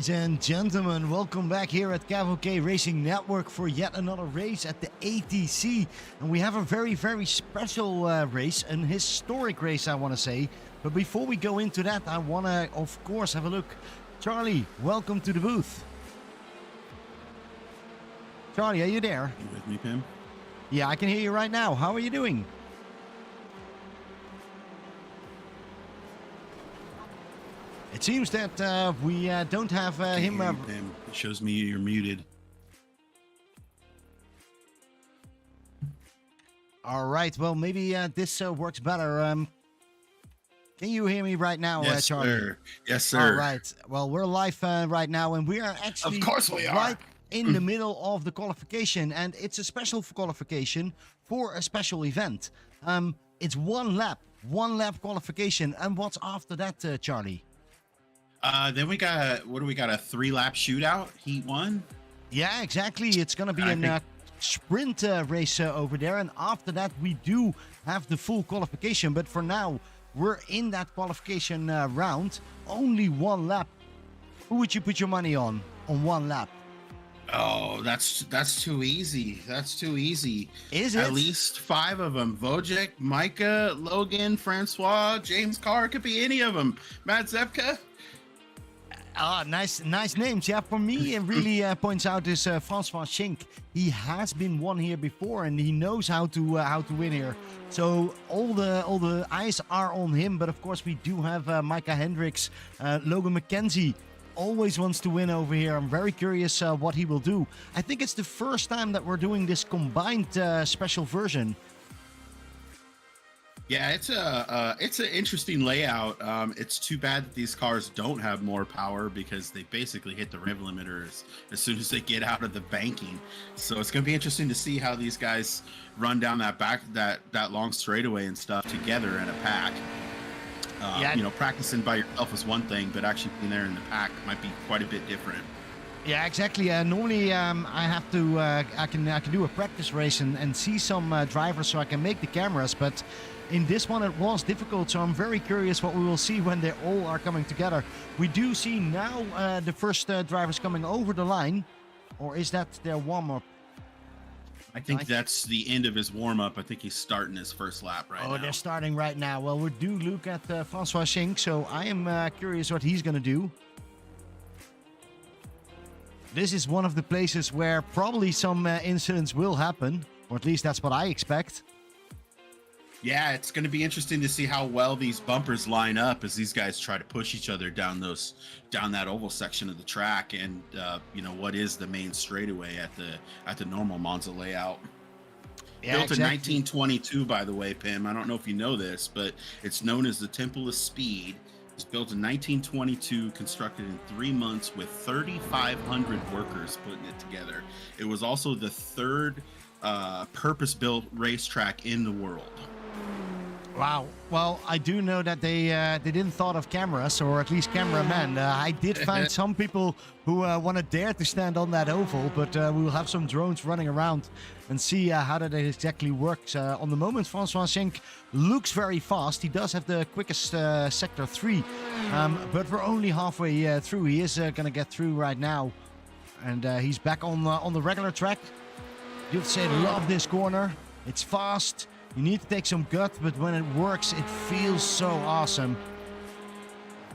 Ladies and gentlemen, welcome back here at CAVOK Racing Network for yet another race at the ATC. And we have a very, very special race, an historic race, I want to say. But before we go into that, I want to, of course, have a look. Charlie, welcome to the booth. Charlie, are you there? You with me, Pim? Yeah, I can hear you right now. How are you doing? It seems that we don't have him. Pim. It shows me you're muted. All right. Well, maybe this works better. Can you hear me right now, Yes, Charlie? sir. Yes, sir. All right. Well, we're live right now, and we are actually Of course we are. right in the middle of the qualification, and it's a special qualification for a special event. It's one lap qualification, and what's after that, Charlie? Then we got, what do we got? A 3-lap shootout, heat 1? Yeah, exactly. It's going to be a sprint race over there. And after that, we do have the full qualification. But for now, we're in that qualification round. Only one lap. Who would you put your money on one lap? Oh, that's too easy. That's too easy. Is it? At least 5 of them. Wojciech, Micah, Logan, Francois, James Carr. Could be any of them. Matt Zepka. Ah, nice names. Yeah, for me, it really points out is Francois Schenk. He has been won here before, and he knows how to win here. So all the eyes are on him. But of course, we do have Micah Hendricks, Logan McKenzie. Always wants to win over here. I'm very curious what he will do. I think it's the first time that we're doing this combined special version. Yeah, it's an interesting layout. It's too bad that these cars don't have more power because they basically hit the rev limiters as soon as they get out of the banking. So it's going to be interesting to see how these guys run down that long straightaway and stuff together in a pack. You know, practicing by yourself is one thing, but actually being there in the pack might be quite a bit different. Yeah, exactly. Normally, I have to I can do a practice race and see some drivers so I can make the cameras, but in this one it was difficult. So I'm very curious what we will see when they all are coming together. We do see now the first drivers coming over the line, or is that their warm-up? I think that's the end of his warm-up. I think he's starting his first lap right now. Oh, they're starting right now. Well, we do look at Francois Schenk, so I am curious what he's going to do. This is one of the places where probably some incidents will happen, or at least that's what I expect. Yeah, it's going to be interesting to see how well these bumpers line up as these guys try to push each other down that oval section of the track, and you know, what is the main straightaway at the normal Monza layout. Yeah, Built exactly. in 1922, by the way, Pim. I don't know if you know this, but it's known as the Temple of Speed. It was built in 1922, constructed in 3 months with 3,500 workers putting it together. It was also the third purpose-built racetrack in the world. Wow. Well, I do know that they didn't thought of cameras, or at least cameramen. I did find some people who want to dare to stand on that oval, but we will have some drones running around and see how that exactly works. On the moment, Francois Schenk looks very fast. He does have the quickest sector 3, but we're only halfway through. He is going to get through right now, and he's back on the regular track. You'd say love this corner. It's fast. You need to take some gut, but when it works, it feels so awesome.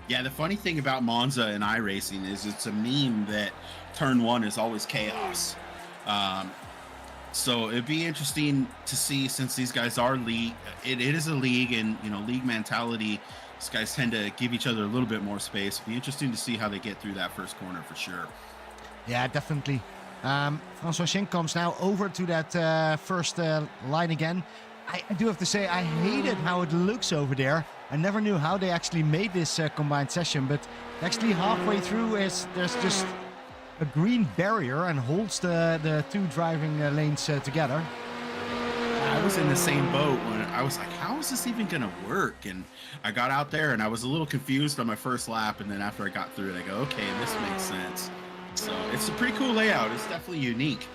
Yeah, the funny thing about Monza and iRacing is it's a meme that turn 1 is always chaos. So it'd be interesting to see, since these guys are league, it is a league, and you know, league mentality, these guys tend to give each other a little bit more space. It'd be interesting to see how they get through that first corner for sure. Yeah, definitely. Francois Schenk comes now over to that first line again. I do have to say, I hated how it looks over there. I never knew how they actually made this combined session, but actually halfway through there's just a green barrier and holds the two driving lanes together. I was in the same boat when I was like, how is this even going to work? And I got out there and I was a little confused on my first lap, and then after I got through it, I go, okay, this makes sense. So it's a pretty cool layout. It's definitely unique.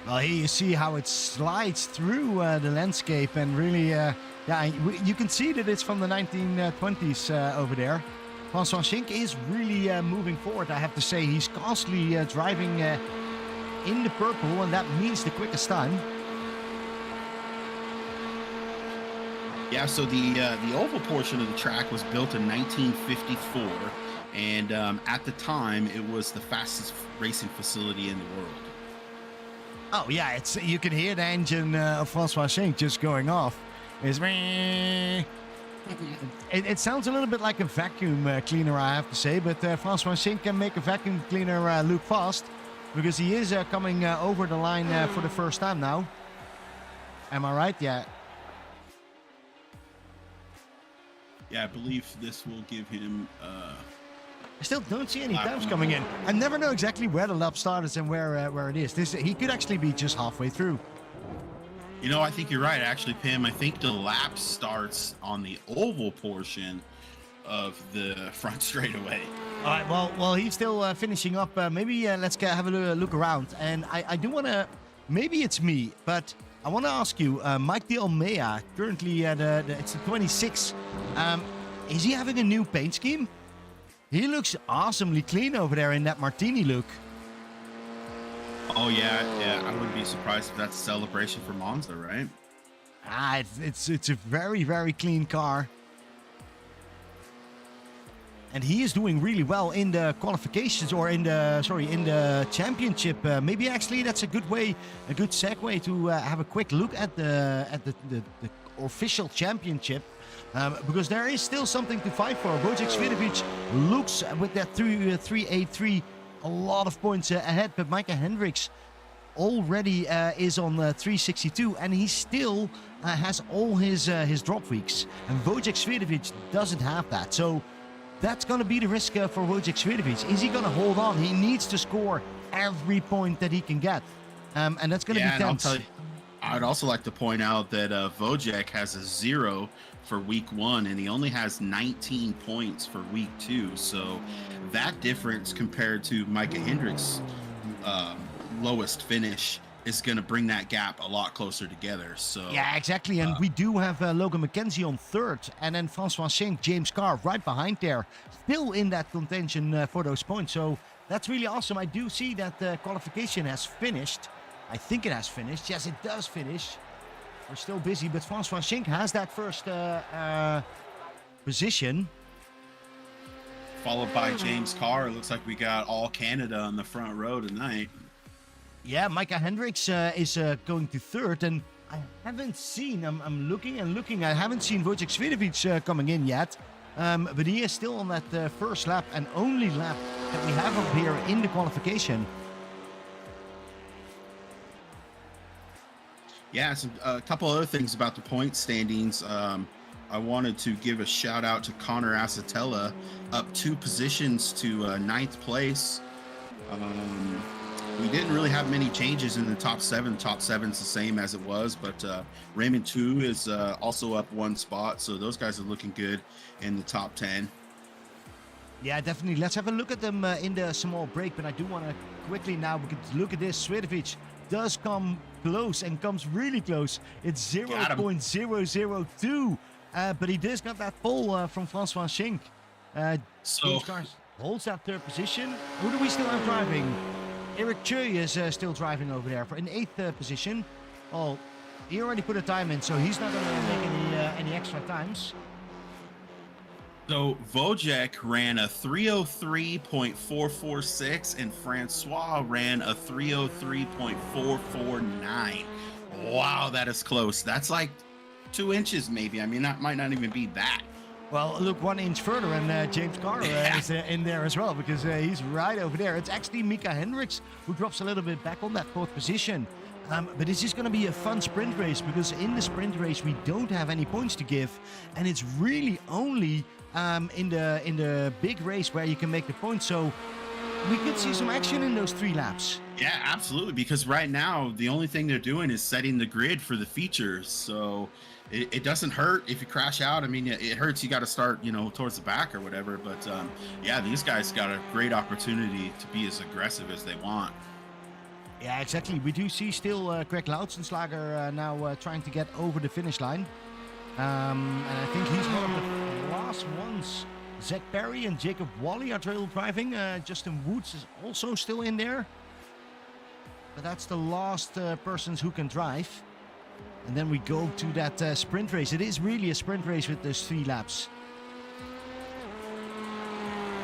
Well, here you see how it slides through the landscape, and really, yeah, you can see that it's from the 1920s over there. Francois Schenk is really moving forward, I have to say. He's constantly driving in the purple, and that means the quickest time. Yeah, so the oval portion of the track was built in 1954, and at the time, it was the fastest racing facility in the world. Oh yeah, you can hear the engine of Francois Schenk just going off. It's it sounds a little bit like a vacuum cleaner, I have to say, but Francois Schenk can make a vacuum cleaner look fast, because he is coming over the line for the first time now. Am I right? Yeah. Yeah, I believe this will give him. I still don't see any times coming in. I never know exactly where the lap started and where it is. He could actually be just halfway through. You know, I think you're right, actually, Pim. I think the lap starts on the oval portion of the front straightaway. All right, well, he's still finishing up. Maybe let's have a look around. And I do want to, maybe it's me, but I want to ask you, Mike de Almeida, currently it's the 26. Is he having a new paint scheme? He looks awesomely clean over there in that martini look. Oh yeah, I wouldn't be surprised if that's a celebration for Monza, right? It's a very, very clean car. And he is doing really well in the qualifications, or in the championship. Maybe actually that's a good segue to have a quick look at the official championship. Because there is still something to fight for. Wojciech Swiatovic looks, with that 383, a lot of points ahead, but Micah Hendricks already is on 362, and he still has all his drop weeks, and Wojciech Swiatovic doesn't have that. So that's going to be the risk for Wojciech Swiatovic. Is he going to hold on? He needs to score every point that he can get, and that's going to be tense. I'll tell you, I'd also like to point out that Wojciech has a 0 for week 1, and he only has 19 points for week 2. So that difference compared to Micah Hendricks' lowest finish is going to bring that gap a lot closer together. So yeah, exactly. And we do have Logan McKenzie on 3rd, and then Francois Schenk, James Carr right behind there, still in that contention for those points. So that's really awesome. I do see that the qualification has finished. I think it has finished. Yes, it does finish. We're still busy, but Francois Schenk has that first position. Followed by James Carr. It looks like we got all Canada on the front row tonight. Yeah, Micah Hendricks is going to 3rd, and I haven't seen, I'm looking and looking, I haven't seen Wojciech Swiatovic coming in yet, but he is still on that first lap and only lap that we have up here in the qualification. Yeah, a couple other things about the point standings. I wanted to give a shout out to Connor Acetella, up 2 positions to 9th place. We didn't really have many changes in the top 7. Top 7's the same as it was, but Raymond 2 is also up 1 spot, so those guys are looking good in the top 10. Yeah, definitely. Let's have a look at them in the small break, but I do want to quickly now look at this. Swiatovic does come close and comes really close. It's 0.002, but he does got that pole from Francois Schenk. So holds that 3rd position. Who do we still have driving? Eric Choi is still driving over there for an 8th position. Oh, he already put a time in, so he's not going to make any extra times. So Wojciech ran a 303.446 and Francois ran a 303.449. Wow, that is close. That's like 2 inches maybe. I mean, that might not even be that. Well, look 1 inch further, and James Carr is in there as well, because he's right over there. It's actually Micah Hendricks who drops a little bit back on that 4th position. But this is going to be a fun sprint race, because in the sprint race we don't have any points to give, and it's really only in the big race where you can make the points. So we could see some action in those 3 laps. Yeah, absolutely. Because right now the only thing they're doing is setting the grid for the features. So it doesn't hurt if you crash out. I mean, it hurts. You got to start, towards the back or whatever. But yeah, these guys got a great opportunity to be as aggressive as they want. Yeah, exactly. We do see still Greg Lautzenslager now trying to get over the finish line. And I think he's one of the last ones Zach Perry and Jacob Wally are trail driving. Justin Woods is also still in there. But that's the last persons who can drive. And then we go to that sprint race. It is really a sprint race with those 3 laps.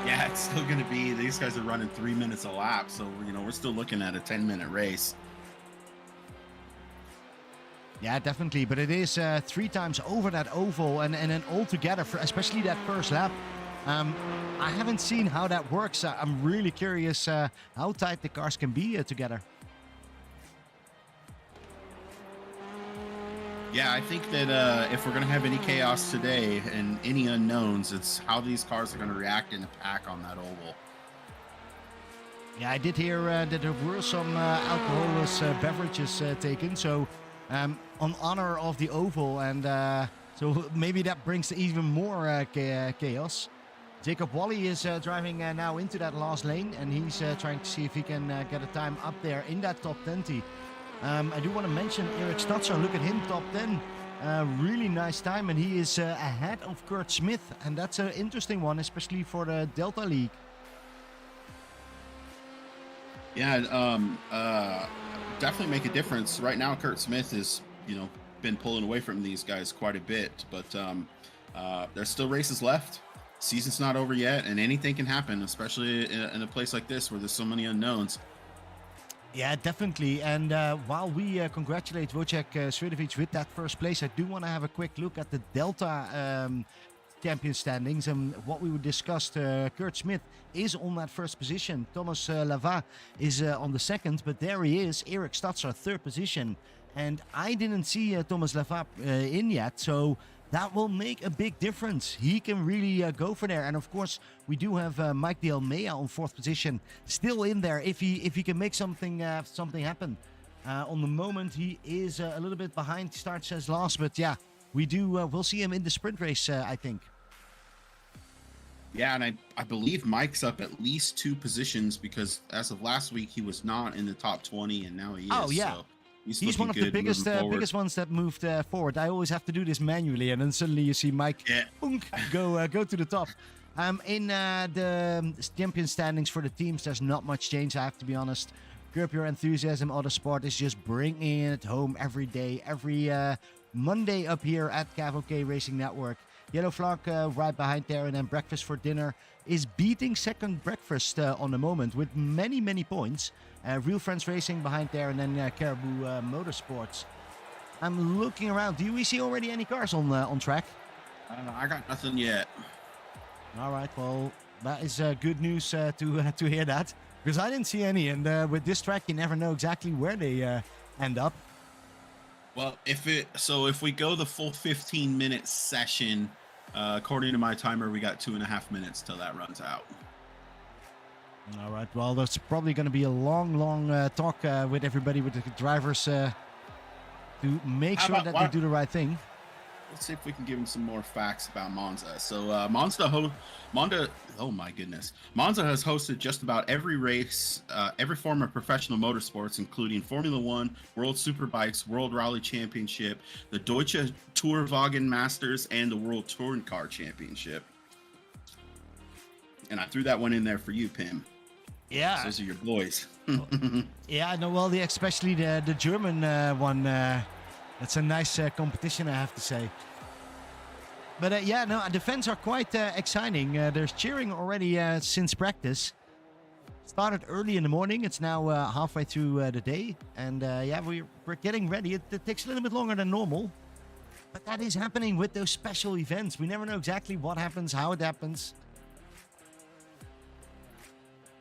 Yeah, it's still going to be, these guys are running 3 minutes a lap. So, we're still looking at a 10-minute race. Yeah, definitely. But it is 3 times over that oval. And then all together, especially that first lap. I haven't seen how that works. I'm really curious how tight the cars can be together. Yeah, I think that if we're going to have any chaos today and any unknowns, it's how these cars are going to react in the pack on that oval. Yeah, I did hear that there were some alcoholous beverages taken. So on honor of the oval. And so maybe that brings even more chaos. Jacob Wally is driving now into that last lane. And he's trying to see if he can get a time up there in that top 20. I do want to mention Eric Stutzer. Look at him, top 10. Really nice time, and he is ahead of Kurt Smith. And that's an interesting one, especially for the Delta League. Yeah, definitely make a difference. Right now, Kurt Smith has, been pulling away from these guys quite a bit. But there's still races left. Season's not over yet, and anything can happen, especially in a place like this where there's so many unknowns. Yeah, definitely. And while we congratulate Wojciech Sredovic with that first place, I do want to have a quick look at the Delta champion standings. And what we discussed, Kurt Smith is on that first position. Thomas Lava is on the second, but there he is. Eric Stutzer, third position. And I didn't see Thomas Lava in yet, so that will make a big difference. He can really go for there. And of course, we do have Mike De Almeida on fourth position, still in there if he can make something happen. On the moment, he is a little bit behind. Starts as last, but yeah, we'll see him in the sprint race, I think. Yeah, and I believe Mike's up at least 2 positions because as of last week, he was not in the top 20, and now he is. Oh, yeah. So he's one of the biggest ones that moved forward. I always have to do this manually, and then suddenly you see Mike go to the top. In the champion standings for the teams, there's not much change, I have to be honest. Curb Your Enthusiasm Autosport is just bringing it home every day, every Monday up here at CAVOK Racing Network. Yellow Flag right behind there, and then Breakfast for Dinner is beating second Breakfast on the moment with many, many points. Real Friends Racing behind there, and then Caribou Motorsports. I'm looking around. Do we see already any cars on track? I got nothing yet. All right, well, that is good news to hear that, because I didn't see any, and with this track, you never know exactly where they end up. Well, if we go the full 15-minute session, according to my timer, we got 2.5 minutes till that runs out. All right. Well, there's probably going to be a long talk with everybody, with the drivers, to make sure that they do the right thing. Let's see if we can give him some more facts about Monza. So Monza has hosted just about every race, every form of professional motorsports, including Formula One, World Superbikes, World Rally Championship, the Deutsche Tourwagen Masters, and the World Touring Car Championship. And I threw that one in there for you, Pim. Yeah. Those are your boys. Yeah, no, well, especially the German one. That's a nice competition, I have to say. But yeah, no, the fans are quite exciting. There's cheering already since practice. Started early in the morning. It's now halfway through the day. And yeah, we're getting ready. It takes a little bit longer than normal. But that is happening with those special events. We never know exactly what happens, how it happens.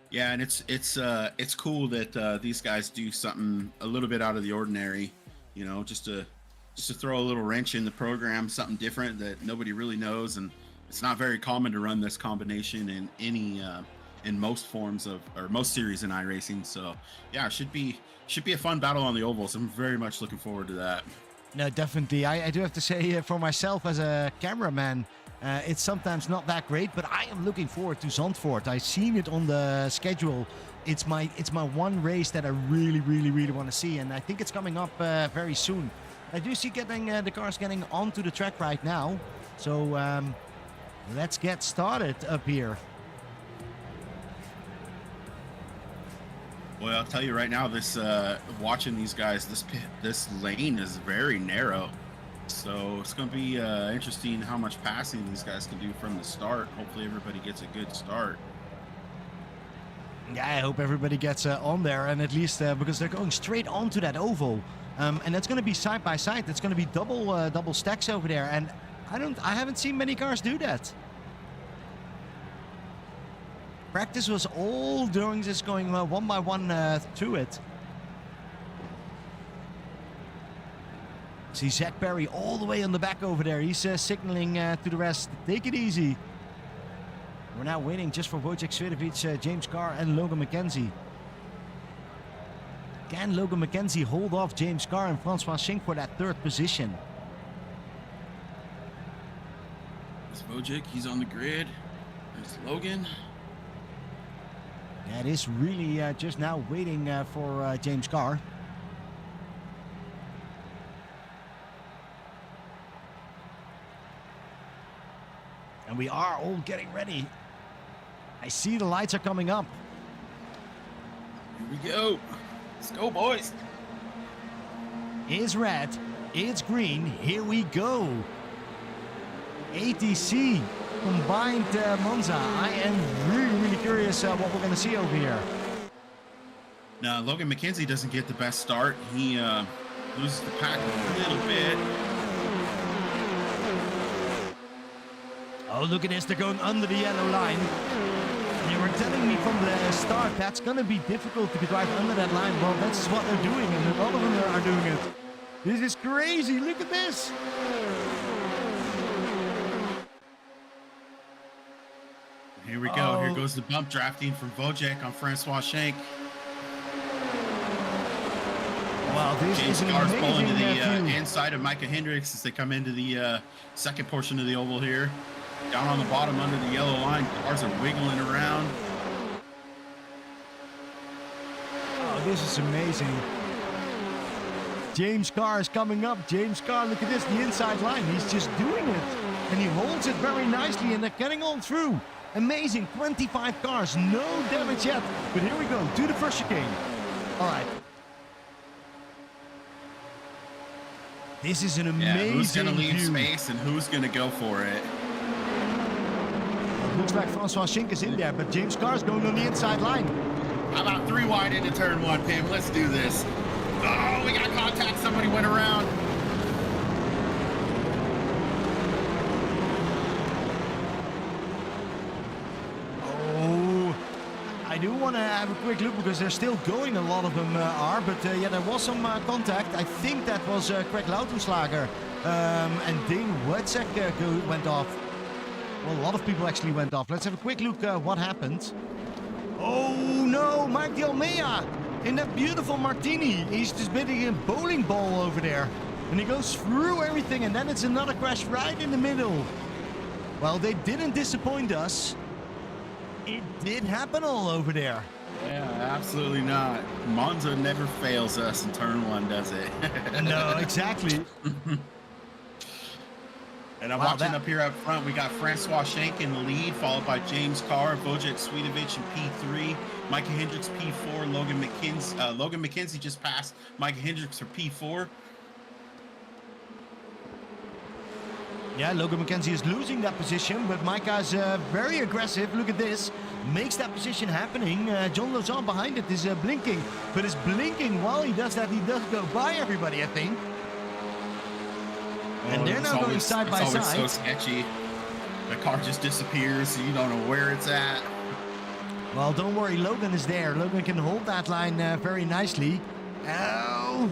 Yeah, and it's cool that these guys do something a little bit out of the ordinary, you know, just to throw a little wrench in the program, something different that nobody really knows. And it's not very common to run this combination in any in most forms of, or most series in iRacing. So yeah, should be a fun battle on the ovals. I'm very much looking forward to that. No, definitely. I do have to say, for myself as a cameraman, it's sometimes not that great, but I am looking forward to Zandvoort. I've seen it on the schedule. It's my one race that I really want to see, and I think it's coming up very soon. I do see the cars getting onto the track right now, so Let's get started up here. Well, I'll tell you right now, this watching these guys, this lane is very narrow, so it's going to be interesting how much passing these guys can do from the start. Hopefully, everybody gets a good start. Yeah, I hope everybody gets on there, and at least because they're going straight onto that oval, and that's going to be side by side. It's going to be double stacks over there, and I haven't seen many cars do that. Practice was all during this going one by one through it. See Zach Perry all the way on the back over there. He's signaling to the rest, take it easy. We're now waiting just for Wojciech Swiatovic, James Carr and Logan McKenzie. Can Logan McKenzie hold off James Carr and Francois Schenk for that third position? There's Wojciech, he's on the grid. There's Logan. Yeah, it is really just now waiting for James Carr. And we are all getting ready. I see the lights are coming up. Here we go. Let's go, boys. It's red. It's green. Here we go. ATC combined Monza. I am really curious what we're going to see over here. Now, Logan McKenzie doesn't get the best start. He loses the pack a little bit. Oh, look at this. They're going under the yellow line. They were telling me from the start that's going to be difficult to drive under that line. Well, that's what they're doing, and a lot of them are doing it. This is crazy. Look at this. Here we go. Here goes the bump drafting from Wojciech on Francois Schenk. Wow, this James is an Carr's amazing pulling to the view. inside of Micah Hendricks as they come into the second portion of the oval here. Down on the bottom under the yellow line, cars are wiggling around. Oh, this is amazing. James Carr is coming up. James Carr, look at this, the inside line. He's just doing it. And he holds it very nicely, and they're getting on through. Amazing, 25 cars, no damage yet. But here we go, to the first chicane. All right. This is an amazing who's going to leave view. space and who's going to go for it? Looks like Francois Schenk is in there, but James Carr's going on the inside line. How about 3 wide into turn 1, Pim? Let's do this. Oh, we got contact. Somebody went around. Oh, I do want to have a quick look because they're still going. A lot of them are, but yeah, there was some contact. I think that was Craig Lautenschlager and Dane Wojciech went off. Well, a lot of people actually went off. Let's have a quick look what happened. Oh no, Mike De Almeida in that beautiful Martini. He's just bidding a bowling ball over there. And he goes through everything, and then it's another crash right in the middle. Well, they didn't disappoint us. It did happen all over there. Yeah, absolutely not. Monza never fails us in turn 1, does it? No, exactly. And I'm watching up here up front. We got Francois Schenk in the lead, followed by James Carr, Wojciech Swiatovic in P3, Micah Hendricks P4, Logan McKenzie just passed Micah Hendricks for P4. Yeah, Logan McKenzie is losing that position, but Micah's very aggressive. Look at this. Makes that position happening. John Lozon behind it is blinking, but is blinking while he does that. He does go by everybody, I think. And they're now going side by side. It's always so sketchy. The car just disappears, so you don't know where it's at. Well, don't worry, Logan is there. Logan can hold that line very nicely. Oh!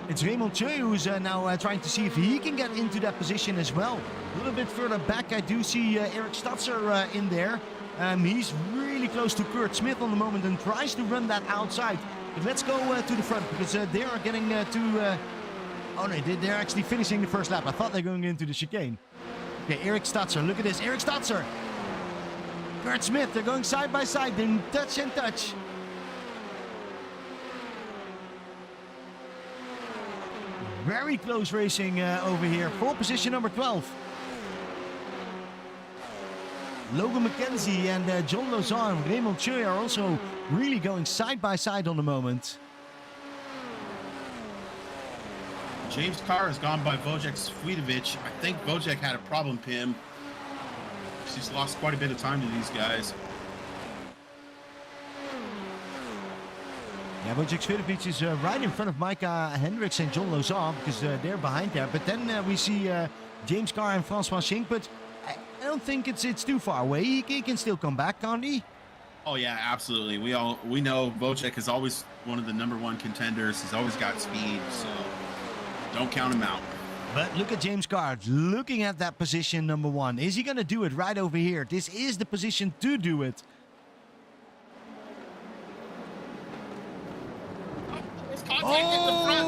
It's Raymond Cheu who's now trying to see if he can get into that position as well. A little bit further back, I do see Eric Statzer in there. He's really close to Kurt Smith on the moment and tries to run that outside. But let's go to the front because they are getting to... Oh no, they're actually finishing the first lap. I thought they were going into the chicane. Okay, Eric Statzer, look at this. Eric Statzer. Kurt Smith, they're going side by side. They're touch and touch. Very close racing over here. Pole position number 12. Logan McKenzie and John Lozon and Raymond Choi are also really going side by side on the moment. James Carr has gone by Wojciech Swidovic. I think Wojciech had a problem, Pim. He's lost quite a bit of time to these guys. Yeah, Wojciech Swidovic is right in front of Micah Hendricks and John Lozon because they're behind there. But then we see James Carr and Francois Schink, but I don't think it's too far away. He can still come back, can't he? Oh yeah, absolutely. We know Wojciech is always one of the #1 contenders. He's always got speed, so don't count him out. But look at James Carr looking at that position #1. Is he going to do it right over here? This is the position to do it. Contact at the front.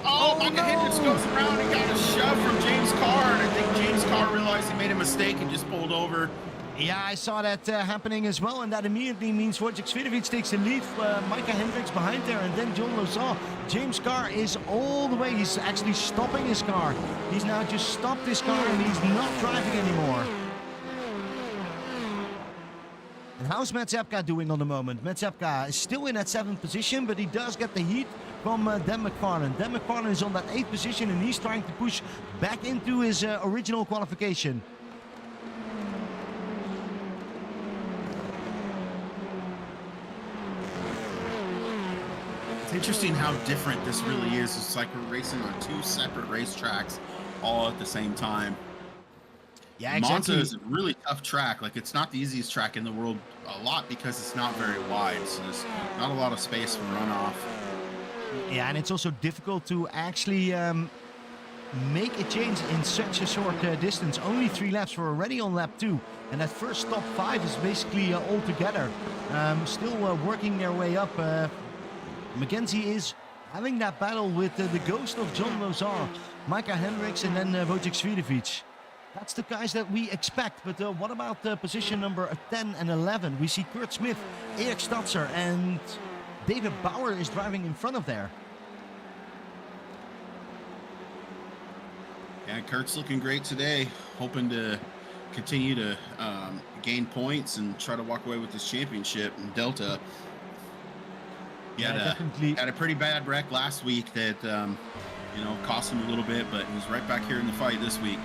Oh, Micah Hendricks goes around and got a shove from James Carr, and I think James Carr realized he made a mistake and just pulled over. Yeah, I saw that happening as well, and that immediately means Wojciech Swidovic takes the lead. Micah Hendricks behind there, and then John Lozon. James Carr is all the way. He's actually stopping his car. He's now just stopped his car, and he's not driving anymore. And how's Matt Zepka doing on the moment? Matt Zepka is still in that 7th position, but he does get the heat from Dan McFarlane. Dan McFarlane is on that 8th position, and he's trying to push back into his original qualification. It's interesting how different this really is. It's like we're racing on 2 separate racetracks all at the same time. Yeah, exactly. Monza is a really tough track. Like, it's not the easiest track in the world, a lot because it's not very wide, so there's not a lot of space for runoff. Yeah, and it's also difficult to actually make a change in such a short distance. Only 3 laps. We're already on lap 2, and that first top 5 is basically all together. Still working their way up. McKenzie is having that battle with the ghost of John Lozon, Micah Hendricks, and then Wojciech Swidovic. That's the guys that we expect. But what about position number 10 and 11? We see Kurt Smith, Erik Statzer, and David Bauer is driving in front of there. Yeah, Kurt's looking great today. Hoping to continue to gain points and try to walk away with this championship in Delta. He had a pretty bad wreck last week that cost him a little bit, but he's right back here in the fight this week.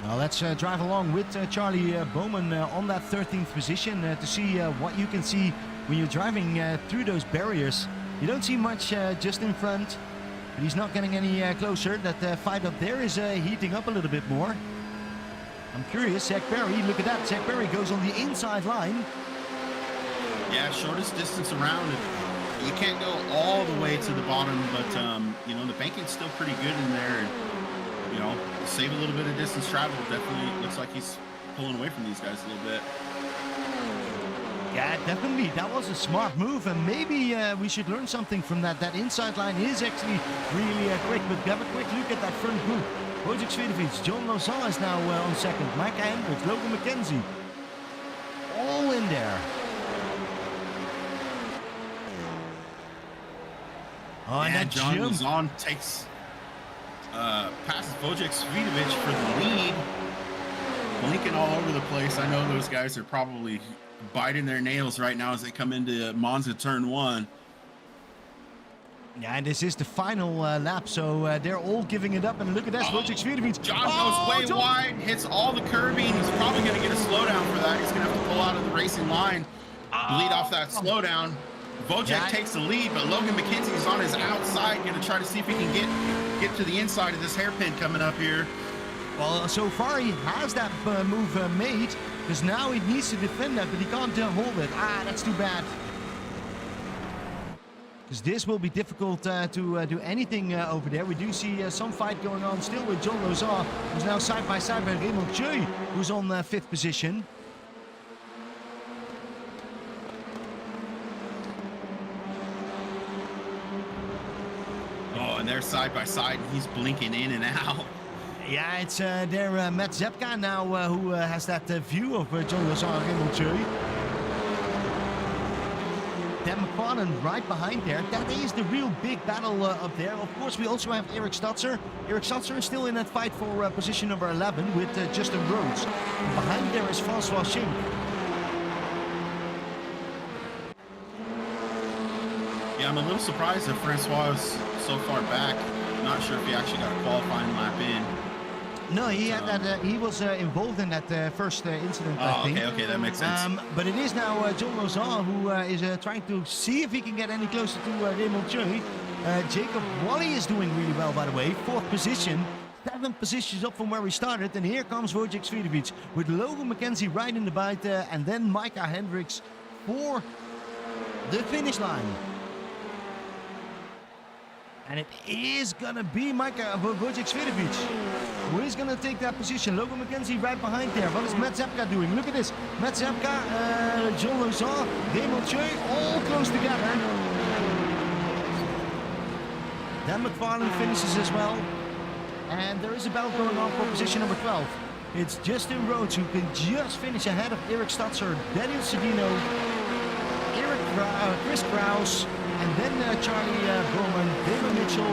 Now let's drive along with Charlie Bowman on that 13th position to see what you can see when you're driving through those barriers. You don't see much just in front, but he's not getting any closer. That fight up there is heating up a little bit more. I'm curious, Zach Berry, look at that. Zach Berry goes on the inside line. Yeah, shortest distance around. You can't go all the way to the bottom, but the banking's still pretty good in there, and save a little bit of distance travel. Definitely looks like he's pulling away from these guys a little bit. Yeah, definitely. That was a smart move, and maybe we should learn something from that. That inside line is actually really quick, but have a quick look at that front group. Wojciech Swidovic, John Lozon is now on 2nd, Micah Hendricks, Logan McKenzie, all in there. Oh, and that John jump. Lozon takes passes Wojciech Swidovic for the lead. Blinking all over the place. I know those guys are probably biting their nails right now as they come into Monza turn 1. Yeah, and this is the final lap, so they're all giving it up. And look at that, Wojciech Swidovic. John goes way wide, hits all the curbing. He's probably going to get a slowdown for that. He's going to have to pull out of the racing line, bleed off that slowdown. Wojciech takes the lead, but Logan McKenzie is on his outside, going to try to see if he can get to the inside of this hairpin coming up here. Well, so far he has that move made, because now he needs to defend that, but he can't hold it. That's too bad. Because this will be difficult to do anything over there. We do see some fight going on still with John Lozon, who's now side by side with Raymond Choi, who's on 5th position. Oh, and they're side by side, and he's blinking in and out. Yeah, it's there Matt Zepka now who has that view of John Lozon and Raymond Choi. Dan McFarlane right behind there. That is the real big battle up there. Of course, we also have Eric Stutzer. Eric Stutzer is still in that fight for position number 11 with Justin Rhodes. And behind there is Francois Schink. Yeah, I'm a little surprised that Francois is so far back. Not sure if he actually got a qualifying lap in. No, he had that. He was involved in that first incident. I think. Okay, that makes sense. But it is now John Lozan who is trying to see if he can get any closer to Raymond Choi. Jacob Wally is doing really well, by the way. 4th position, 7 positions up from where we started. And here comes Wojciech Swidovic with Logan McKenzie right in the bite, and then Micah Hendricks for the finish line. And it is gonna be Wojciech Swidovic who is gonna take that position. Logan McKenzie right behind there. What is Matt Zepka doing? Look at this. Matt Zepka, John Lozan, Raymond Choi, all close together. Dan McFarlane finishes as well. And there is a battle going on for position number 12. It's Justin Rhodes who can just finish ahead of Eric Stutzer, Daniel Sedino, Chris Kraus, and then Charlie Bowman, David Mitchell,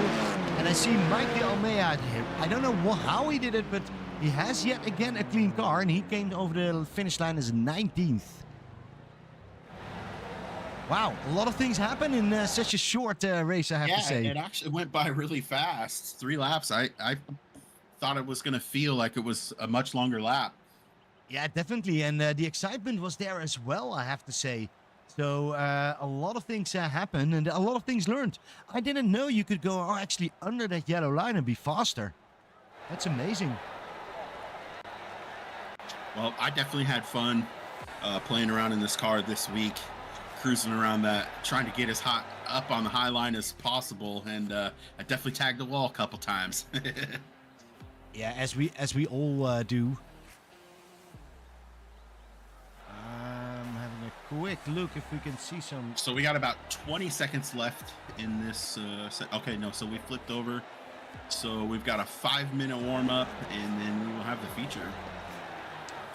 and I see Mike De Almeida here. I don't know how he did it, but he has yet again a clean car, and he came over the finish line as 19th. Wow, a lot of things happen in such a short race, I have to say. Yeah, it actually went by really fast. 3 laps. I thought it was going to feel like it was a much longer lap. Yeah, definitely, and the excitement was there as well, I have to say. So a lot of things happened and a lot of things learned. I didn't know you could go actually under that yellow line and be faster. That's amazing. Well, I definitely had fun playing around in this car this week, cruising around that, trying to get as hot up on the high line as possible, and I definitely tagged the wall a couple times. Yeah, as we all do. Quick look if we can see some. So we got about 20 seconds left in this okay, no, so we flipped over, so we've got a 5-minute warm-up and then we will have the feature.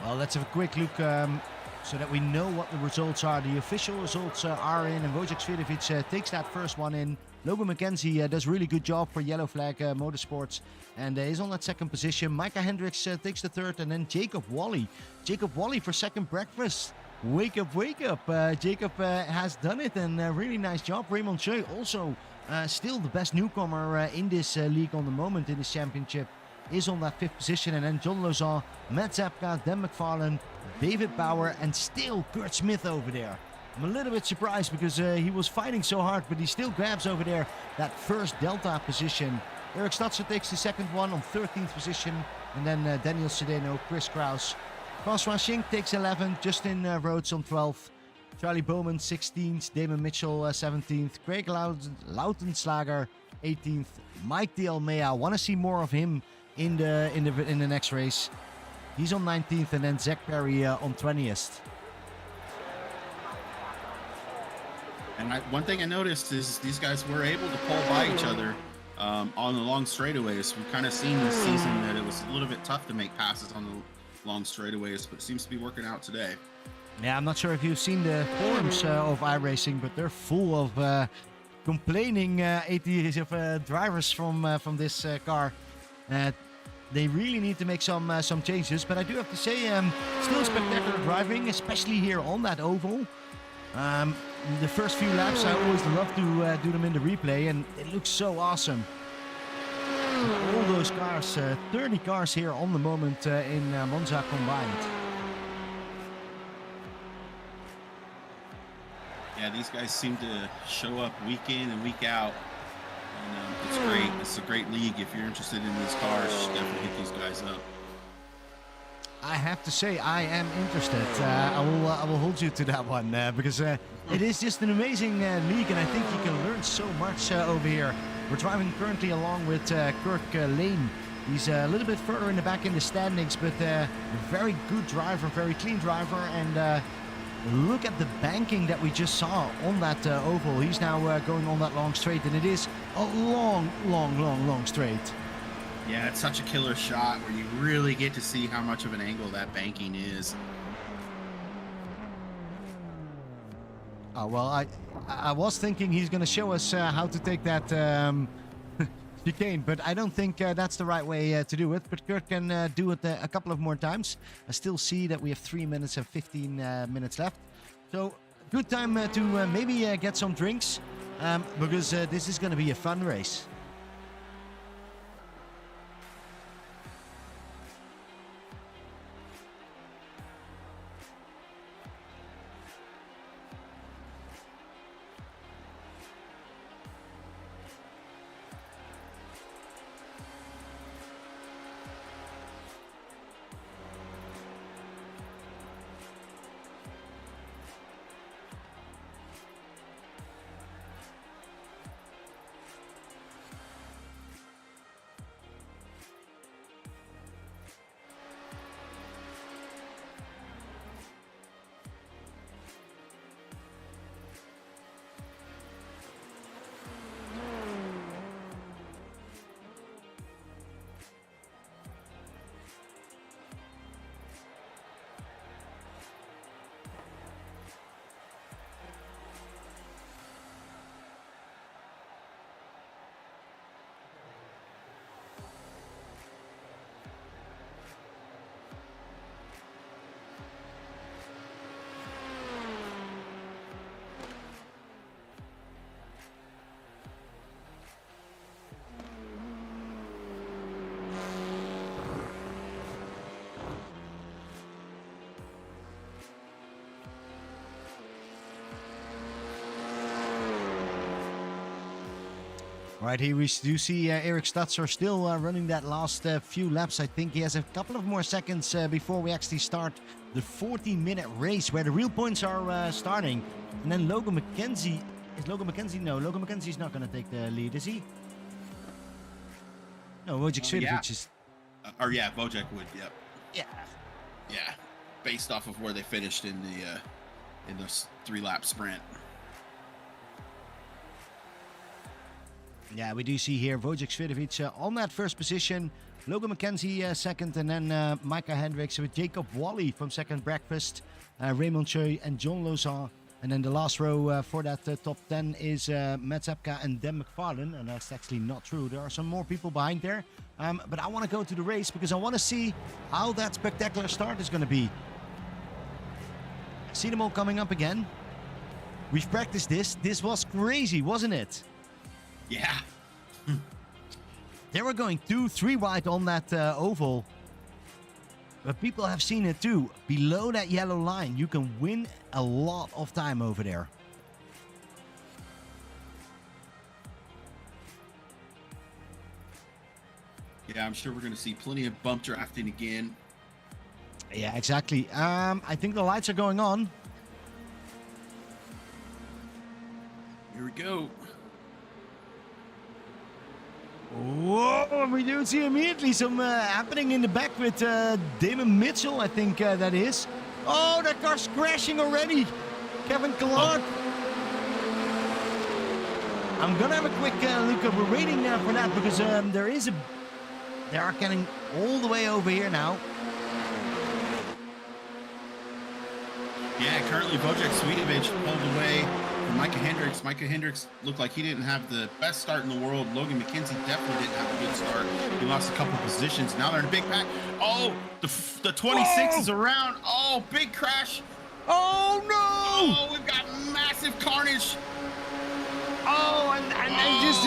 Well, let's have a quick look so that we know what the results are. The official results are in, and Wojciech Swidovic takes that first one in. Logan McKenzie does a really good job for Yellow Flag Motorsports and is on that 2nd position. Micah Hendricks takes the 3rd, and then Jacob Wally for 2nd breakfast. Wake up, wake up. Jacob has done it, and a really nice job. Raymond Choi also still the best newcomer in this league on the moment in this championship, is on that 5th position. And then John Lozan, Matt Zepka, Dan McFarlane, David Bauer, and still Kurt Smith over there. I'm a little bit surprised because he was fighting so hard, but he still grabs over there that first Delta position. Eric Stutzer takes the 2nd one on 13th position, and then Daniel Sedeno, Chris Kraus. Francois Schink takes 11th, Justin Rhodes on 12th, Charlie Bowman 16th, Damon Mitchell 17th, Craig Lautenslager 18th, Mike De Almeida. Want to see more of him in the next race. He's on 19th, and then Zach Perry on 20th. And one thing I noticed is these guys were able to pull by each other on the long straightaways. We've kind of seen this season that it was a little bit tough to make passes on the long straightaways, but it seems to be working out today. Yeah, I'm not sure if you've seen the forums of iRacing, but they're full of complaining ATC of drivers from this car. They really need to make some changes, but I do have to say, still spectacular driving, especially here on that oval. The first few laps, I always love to do them in the replay, and it looks so awesome. All those cars, 30 cars here on the moment in Monza combined. Yeah, these guys seem to show up week in and week out. And it's great. It's a great league. If you're interested in these cars, definitely hit these guys up. I have to say, I am interested. I will hold you to that one because it is just an amazing league, and I think you can learn so much over here. We're driving currently along with Kirk Lane. He's a little bit further in the back in the standings, but a very good driver, very clean driver. And look at the banking that we just saw on that oval. He's now going on that long straight, and it is a long straight. Yeah, it's such a killer shot where you really get to see how much of an angle that banking is. Oh, well, I was thinking he's going to show us how to take that chicane, but I don't think that's the right way to do it. But Kurt can do it a couple of more times. I still see that we have 3 minutes and 15 minutes left. So good time to maybe get some drinks because this is going to be a fun race. Right here we do see Eric Stutzer still running that last few laps. I think he has a couple of more seconds before we actually start the 40-minute race where the real points are starting. And then Logan McKenzie. Is Logan McKenzie? No, Logan McKenzie's not going to take the lead, is he? No, Wojciech Swiatovic is... yeah, Wojciech would, yep. Yeah. Yeah, based off of where they finished in the 3-lap sprint. Yeah, we do see here Wojciech Swiatovic on that first position. Logan McKenzie second, and then Micah Hendricks with Jacob Wally from second breakfast. Raymond Choi and John Lozan. And then the last row for that top 10 is Matt Zepka and Dan McFarlane. And that's actually not true. There are some more people behind there. But I want to go to the race because I want to see how that spectacular start is going to be. See them all coming up again. We've practiced this. This was crazy, wasn't it? Yeah. They were going 2-3 wide on that oval. But people have seen it too. Below that yellow line, you can win a lot of time over there. Yeah, I'm sure we're going to see plenty of bump drafting again. Yeah, exactly. I think the lights are going on. Here we go. Whoa, we do see immediately some happening in the back with Damon Mitchell, I think that is. Oh, that car's crashing already. Kevin Clark. I'm gonna have a quick look. We're waiting now for that because they are getting all the way over here now. Yeah, currently Wojciech Swiatovic pulled away from Micah Hendricks. Micah Hendricks looked like he didn't have the best start in the world. Logan McKenzie definitely didn't have a good start. He lost a couple positions. Now they're in a big pack. Oh, the 26 is around. Oh, big crash. Oh, no. Oh, we've got massive carnage. Oh, and just,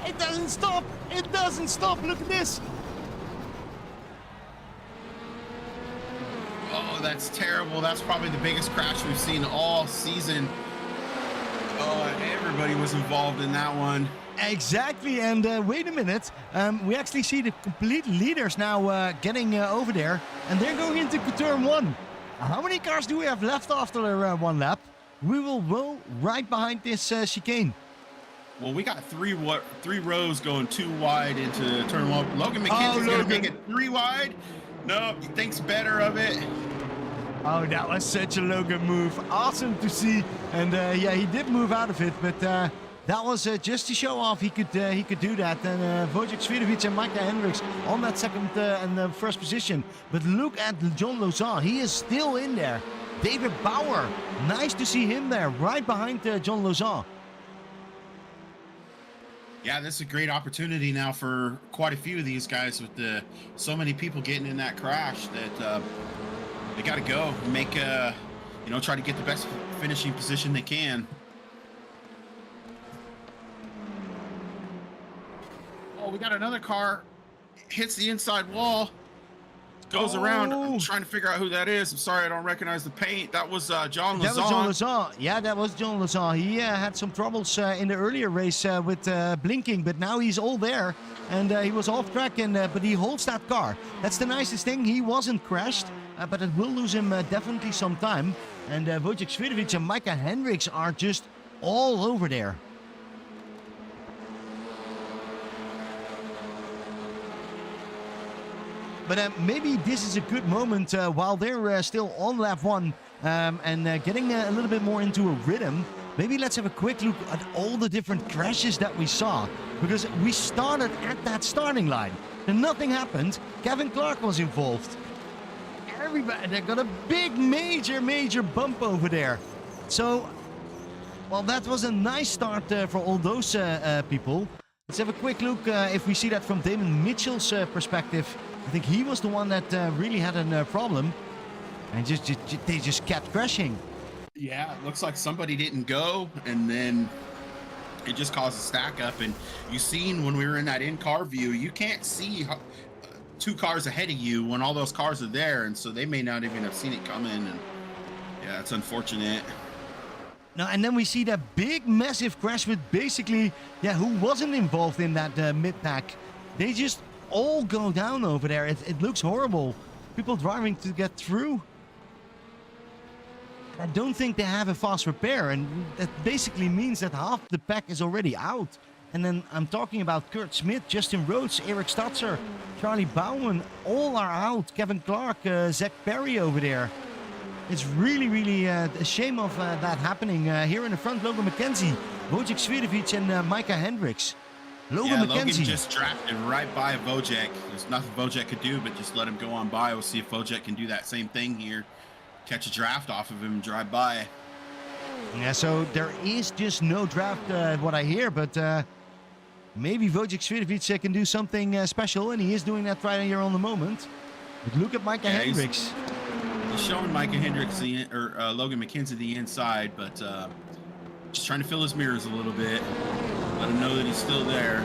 it doesn't stop. It doesn't stop. Look at this. Oh, that's terrible. That's probably the biggest crash we've seen all season. Oh, everybody was involved in that one. Exactly, and wait a minute. We actually see the complete leaders now getting over there, and they're going into turn 1. How many cars do we have left after one lap? We will roll right behind this chicane. Well, we got three rows going 2 wide into turn 1. Logan McKenzie's going to make it 3 wide. No, he thinks better of it. Oh, that was such a Logan move. Awesome to see. And yeah, he did move out of it, but that was just to show off he could do that. And Wojciech Swiatovic and Micah Hendricks on that second and the first position. But look at John Lozan. He is still in there. David Bauer. Nice to see him there, right behind John Lauzon. Yeah, this is a great opportunity now for quite a few of these guys with so many people getting in that crash that they got to go and make, try to get the best finishing position they can. Oh, we got another car. Hits the inside wall. Goes around. I'm trying to figure out who that is. I'm sorry, I don't recognize the paint. That was John Lauzon. That was John Lauzon. Yeah, that was John Lauzon. He had some troubles in the earlier race with blinking, but now he's all there. And he was off track, but he holds that car. That's the nicest thing. He wasn't crashed, but it will lose him definitely some time. And Wojciech Swidovic and Micah Hendricks are just all over there. But maybe this is a good moment while they're still on lap 1 and getting a little bit more into a rhythm. Maybe let's have a quick look at all the different crashes that we saw. Because we started at that starting line and nothing happened. Kevin Clark was involved. Everybody, they got a big, major bump over there. So, well, that was a nice start for all those people. Let's have a quick look if we see that from Damon Mitchell's perspective. I think he was the one that really had a problem, and they just kept crashing. Yeah, it looks like somebody didn't go, and then it just caused a stack up. And you seen when we were in that in-car view, you can't see 2 cars ahead of you when all those cars are there, and so they may not even have seen it coming. And yeah, it's unfortunate. Now, and then we see that big, massive crash with basically, who wasn't involved in that mid-pack. They just all go down over there. It looks horrible. People driving to get through. I don't think they have a fast repair, and that basically means that half the pack is already out. And then I'm talking about Kurt Smith, Justin Rhodes, Eric Statzer, Charlie Bowen, all are out. Kevin Clark, Zach Perry over there. It's really a shame of that happening. Here in the front, Logan McKenzie, Wojciech Swidovic, and Micah Hendricks. Logan just drafted right by Wojciech. There's nothing Wojciech could do but just let him go on by. We'll see if Wojciech can do that same thing here. Catch a draft off of him and drive by. Yeah, so there is just no draft, what I hear, but maybe Wojciech Swidovic can do something special, and he is doing that right here on the moment. But look at Micah Hendricks. He's showing Micah Hendricks Logan McKenzie the inside, but just trying to fill his mirrors a little bit. Let him know that he's still there.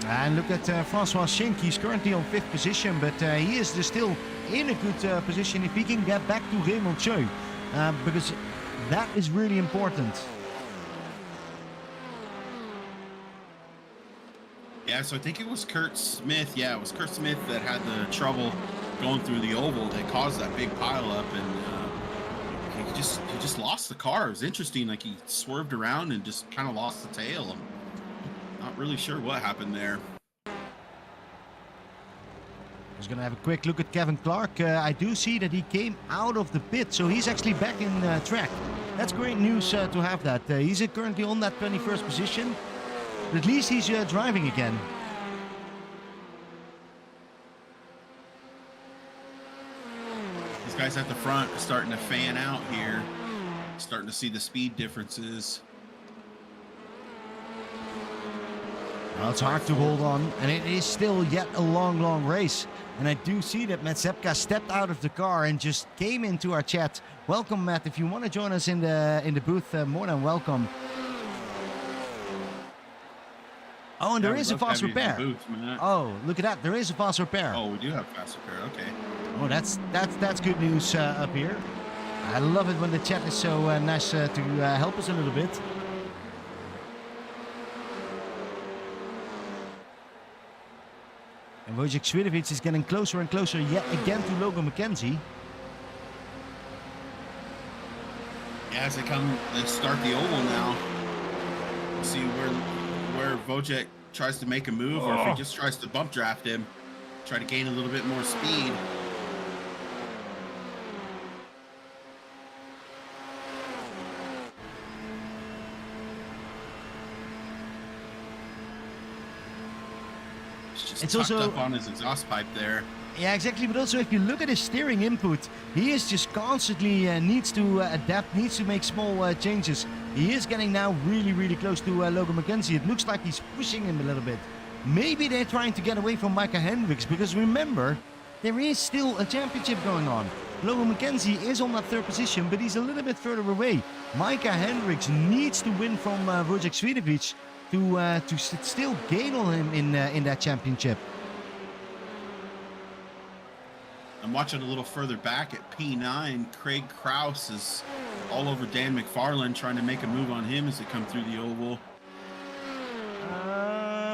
And look at Francois Schenk. He's currently on 5th position, but he is still in a good position if he can get back to Raymond Choi, because that is really important. Yeah, so I think it was Kurt Smith. Yeah, it was Kurt Smith that had the trouble going through the oval that caused that big pileup, and he just lost the car. It was interesting. Like, he swerved around and just kind of lost the tail. I'm not really sure what happened there. Just gonna have a quick look at Kevin Clark. I do see that he came out of the pit, so he's actually back in track. That's great news to have that. He's currently on that 21st position. But at least he's driving again. These guys at the front are starting to fan out here. Starting to see the speed differences. Well, it's hard to hold on, and it is still yet a long race. And I do see that Matt Sepka stepped out of the car and just came into our chat. Welcome, Matt. If you want to join us in the booth, more than welcome. Oh, and there is a fast repair. Oh, look at that. There is a fast repair. Oh, we do have fast repair. Okay. Oh, that's good news up here. I love it when the chat is so nice to help us a little bit. And Wojciech Swidovic is getting closer and closer yet again to Logan McKenzie. Yeah, as they start the oval now. We'll see where Wojciech tries to make a move, or if he just tries to bump draft him, try to gain a little bit more speed. It's just It's tucked also up on his exhaust pipe there. Yeah, exactly. But also, if you look at his steering input, he is just constantly needs to adapt, needs to make small changes. He is getting now really, really close to Logan McKenzie. It looks like he's pushing him a little bit. Maybe they're trying to get away from Micah Hendricks, because remember, there is still a championship going on. Logan McKenzie is on that third position, but he's a little bit further away. Micah Hendricks needs to win from Wojciech Swiatovic to still gain on him in that championship. I'm watching a little further back at P9. Craig Kraus is all over Dan McFarland, trying to make a move on him as they come through the oval.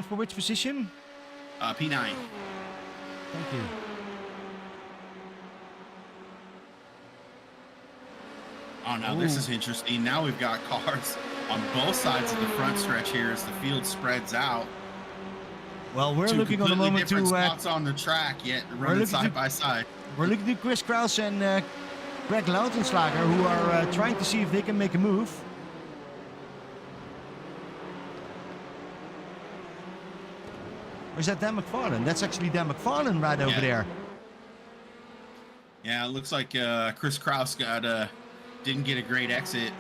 For which position? P9. Thank you. Oh, now this is interesting. Now we've got cars on both sides of the front stretch here as the field spreads out. Well, we're looking on the moment to spots on the track, yet running side by side. We're looking at Chris Kraus and Greg Lautenslager, who are trying to see if they can make a move. Or is that Dan McFarland? That's actually Dan McFarland right over there. Yeah, it looks like Chris Kraus didn't get a great exit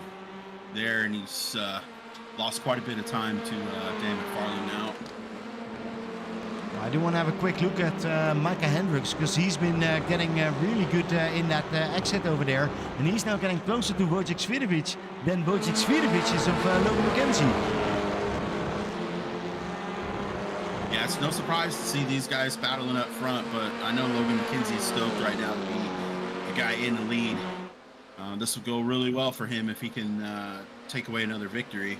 there, and he's lost quite a bit of time to Dan McFarland now. I do want to have a quick look at Micah Hendricks, because he's been getting really good in that exit over there, and he's now getting closer to Wojciech Swiatovic than Wojciech Swiatovic is of Logan McKenzie. Yeah, it's no surprise to see these guys battling up front, but I know Logan McKenzie is stoked right now to be the guy in the lead. This will go really well for him if he can take away another victory.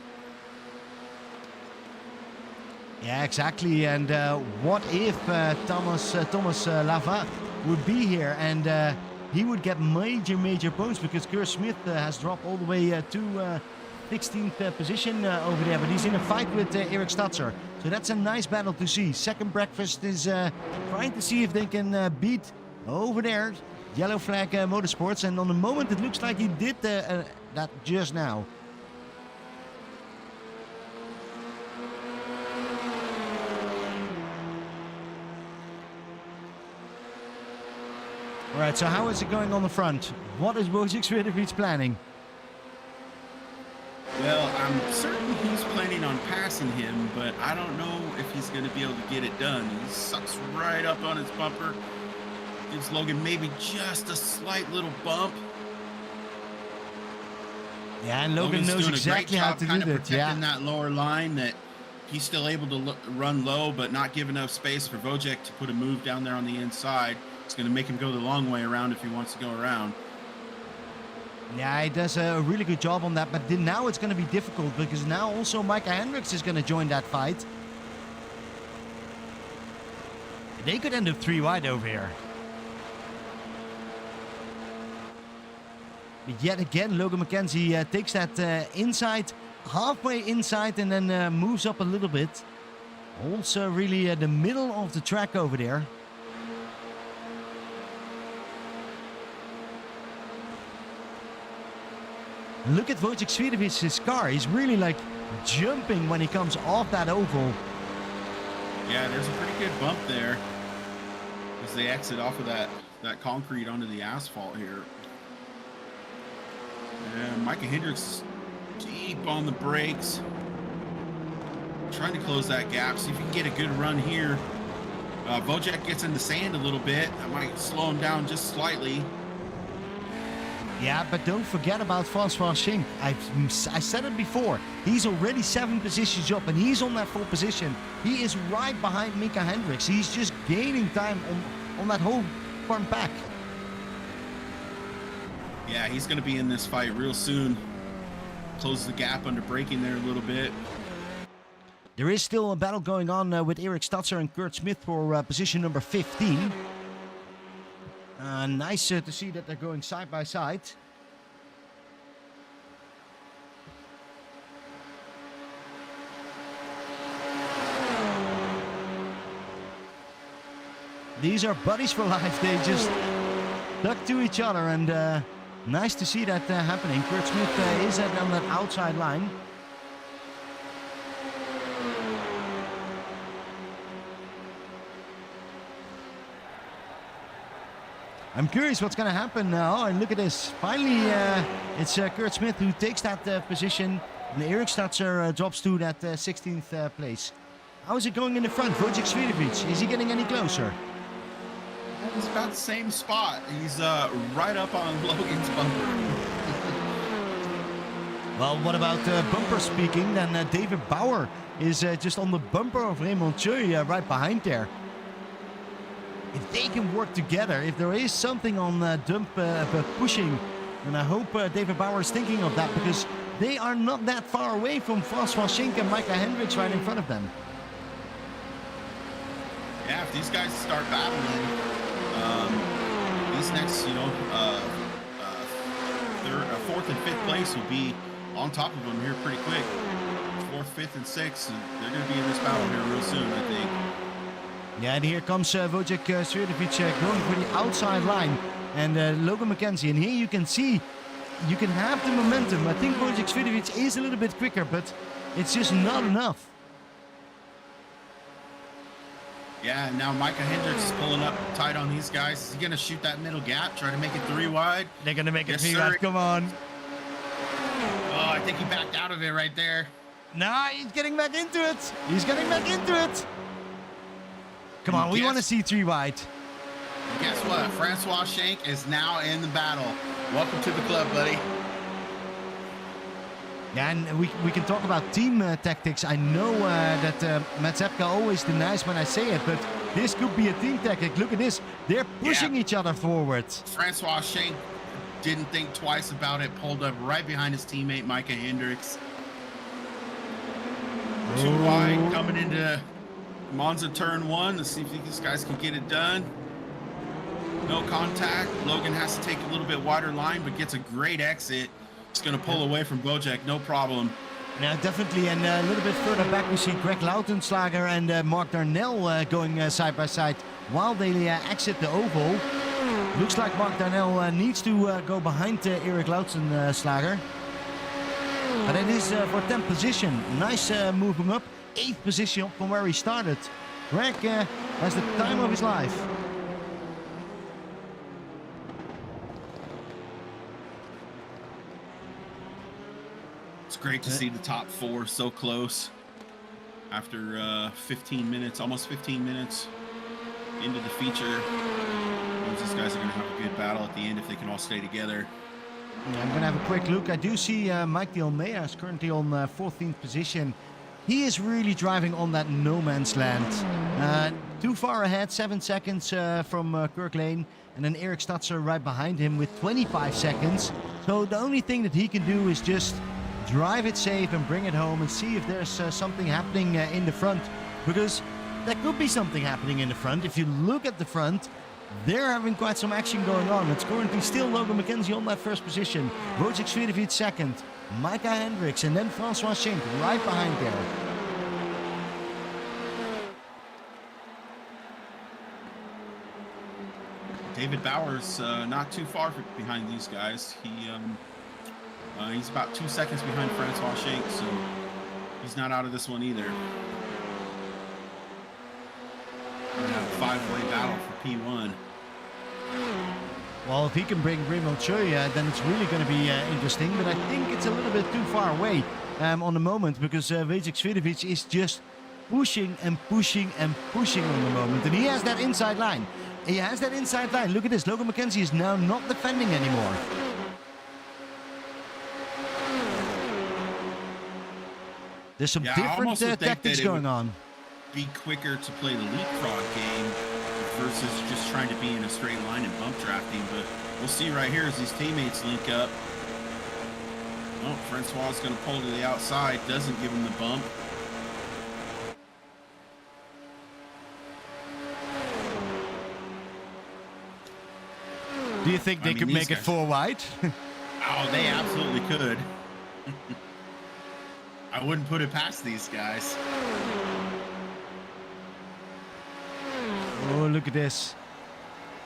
Yeah, exactly. And what if Thomas Lava would be here, and he would get major points, because Kurt Smith has dropped all the way to 16th position over there, but he's in a fight with Eric Statzer. So that's a nice battle to see. Second Breakfast is trying to see if they can beat over there Yellow Flag Motorsports, and on the moment it looks like he did that just now. All right, so how is it going on the front? What is Wojciech Swiatovic planning? Well, I'm certain he's planning on passing him, but I don't know if he's going to be able to get it done. He sucks right up on his bumper. Gives Logan maybe just a slight little bump. Yeah, and Logan knows exactly how to do that. Protecting that lower line, that he's still able to run low, but not give enough space for Wojciech to put a move down there on the inside. It's going to make him go the long way around if he wants to go around. Yeah, he does a really good job on that, but now it's going to be difficult, because now also Micah Hendricks is going to join that fight. They could end up 3 wide over here. But yet again, Logan McKenzie takes that inside, halfway inside, and then moves up a little bit. Also really the middle of the track over there. Look at Wojciech Swiatovic's car. He's really like jumping when he comes off that oval. Yeah, there's a pretty good bump there as they exit off of that concrete onto the asphalt here. And Micah Hendricks deep on the brakes. Trying to close that gap. See if he can get a good run here. Wojciech gets in the sand a little bit. That might slow him down just slightly. Yeah, but don't forget about Francois Schink. I said it before. He's already 7 positions up, and he's on that 4th position. He is right behind Micah Hendricks. He's just gaining time on that whole front pack. Yeah, he's going to be in this fight real soon. Close the gap under braking there a little bit. There is still a battle going on with Eric Statzer and Kurt Smith for position number 15. Nice to see that they're going side by side. These are buddies for life. They just stuck to each other, and nice to see that happening. Kurt Smith is on that outside line. I'm curious what's going to happen now. And look at this. Finally, it's Kurt Smith who takes that position. And Erik Statzer drops to that 16th place. How is it going in the front? Wojciech Swiatovic, is he getting any closer? He's about the same spot. He's right up on Logan's bumper. Well, what about bumper speaking? Then David Bauer is just on the bumper of Raymond Choi right behind there. If they can work together, if there is something on dump pushing, then I hope David Bauer is thinking of that, because they are not that far away from Francois Schenk and Micah Hendricks right in front of them. Yeah, if these guys start battling, these next, fourth and fifth place will be on top of them here pretty quick. Fourth, fifth, and sixth, and they're going to be in this battle here real soon, I think. Yeah, and here comes Wojciech Swiatovic going for the outside line, and Logan McKenzie. And here you can see, you can have the momentum. I think Wojciech Swiatovic is a little bit quicker, but it's just not enough. Yeah, now Micah Hendricks is pulling up tight on these guys. Is he going to shoot that middle gap, try to make it 3 wide? They're going to make it Yes, 3 sir. wide. Come on. Oh, I think he backed out of it right there. Nah, he's getting back into it. He's getting back into it. Come on, we want to see 3 wide. Guess what? Francois Schenk is now in the battle. Welcome to the club, buddy. Yeah, and we can talk about team tactics. I know that Matt Zepka always denies when I say it, but this could be a team tactic. Look at this. They're pushing each other forward. Francois Schenk didn't think twice about it, pulled up right behind his teammate Micah Hendricks. 2 wide coming into Monza turn 1. Let's see if these guys can get it done. No contact. Logan has to take a little bit wider line, but gets a great exit. He's going to pull away from Wojciech, no problem. Yeah, definitely. And a little bit further back, we see Greg Lautenslager and Mark Darnell going side by side while they exit the oval. Looks like Mark Darnell needs to go behind Erik Lautenslager. But it is for 10th position. Nice moving up. 8th position from where he started. Greg has the time of his life. It's great to see the top 4 so close after 15 minutes, almost 15 minutes into the feature. These guys are going to have a good battle at the end if they can all stay together. Yeah, I'm going to have a quick look. I do see Mike De Almeida is currently on 14th position. He is really driving on that no man's land. Too far ahead, 7 seconds from Kirk Lane. And then Erik Statzer right behind him with 25 seconds. So the only thing that he can do is just drive it safe and bring it home and see if there's something happening in the front. Because there could be something happening in the front. If you look at the front, they're having quite some action going on. It's currently still Logan McKenzie on that first position. Wojciech Swiatovic second. Micah Hendricks and then Francois Schenk right behind there. David Bauer's not too far behind these guys. He's about 2 seconds behind Francois Schenk, so he's not out of this one either. We're gonna have a 5-way battle for P1. Well, if he can bring Raymond Choi, then it's really going to be interesting. But I think it's a little bit too far away on the moment, because Wojciech Swiatovic is just pushing and pushing and pushing on the moment. And he has that inside line. He has that inside line. Look at this. Logan McKenzie is now not defending anymore. There's some different tactics going on. Be quicker to play the leapfrog game versus just trying to be in a straight line and bump drafting. But we'll see right here as these teammates link up. Oh, Francois is going to pull to the outside. Doesn't give him the bump. Do you think they could make it 4 wide? Oh, they absolutely could. I wouldn't put it past these guys. Oh, look at this.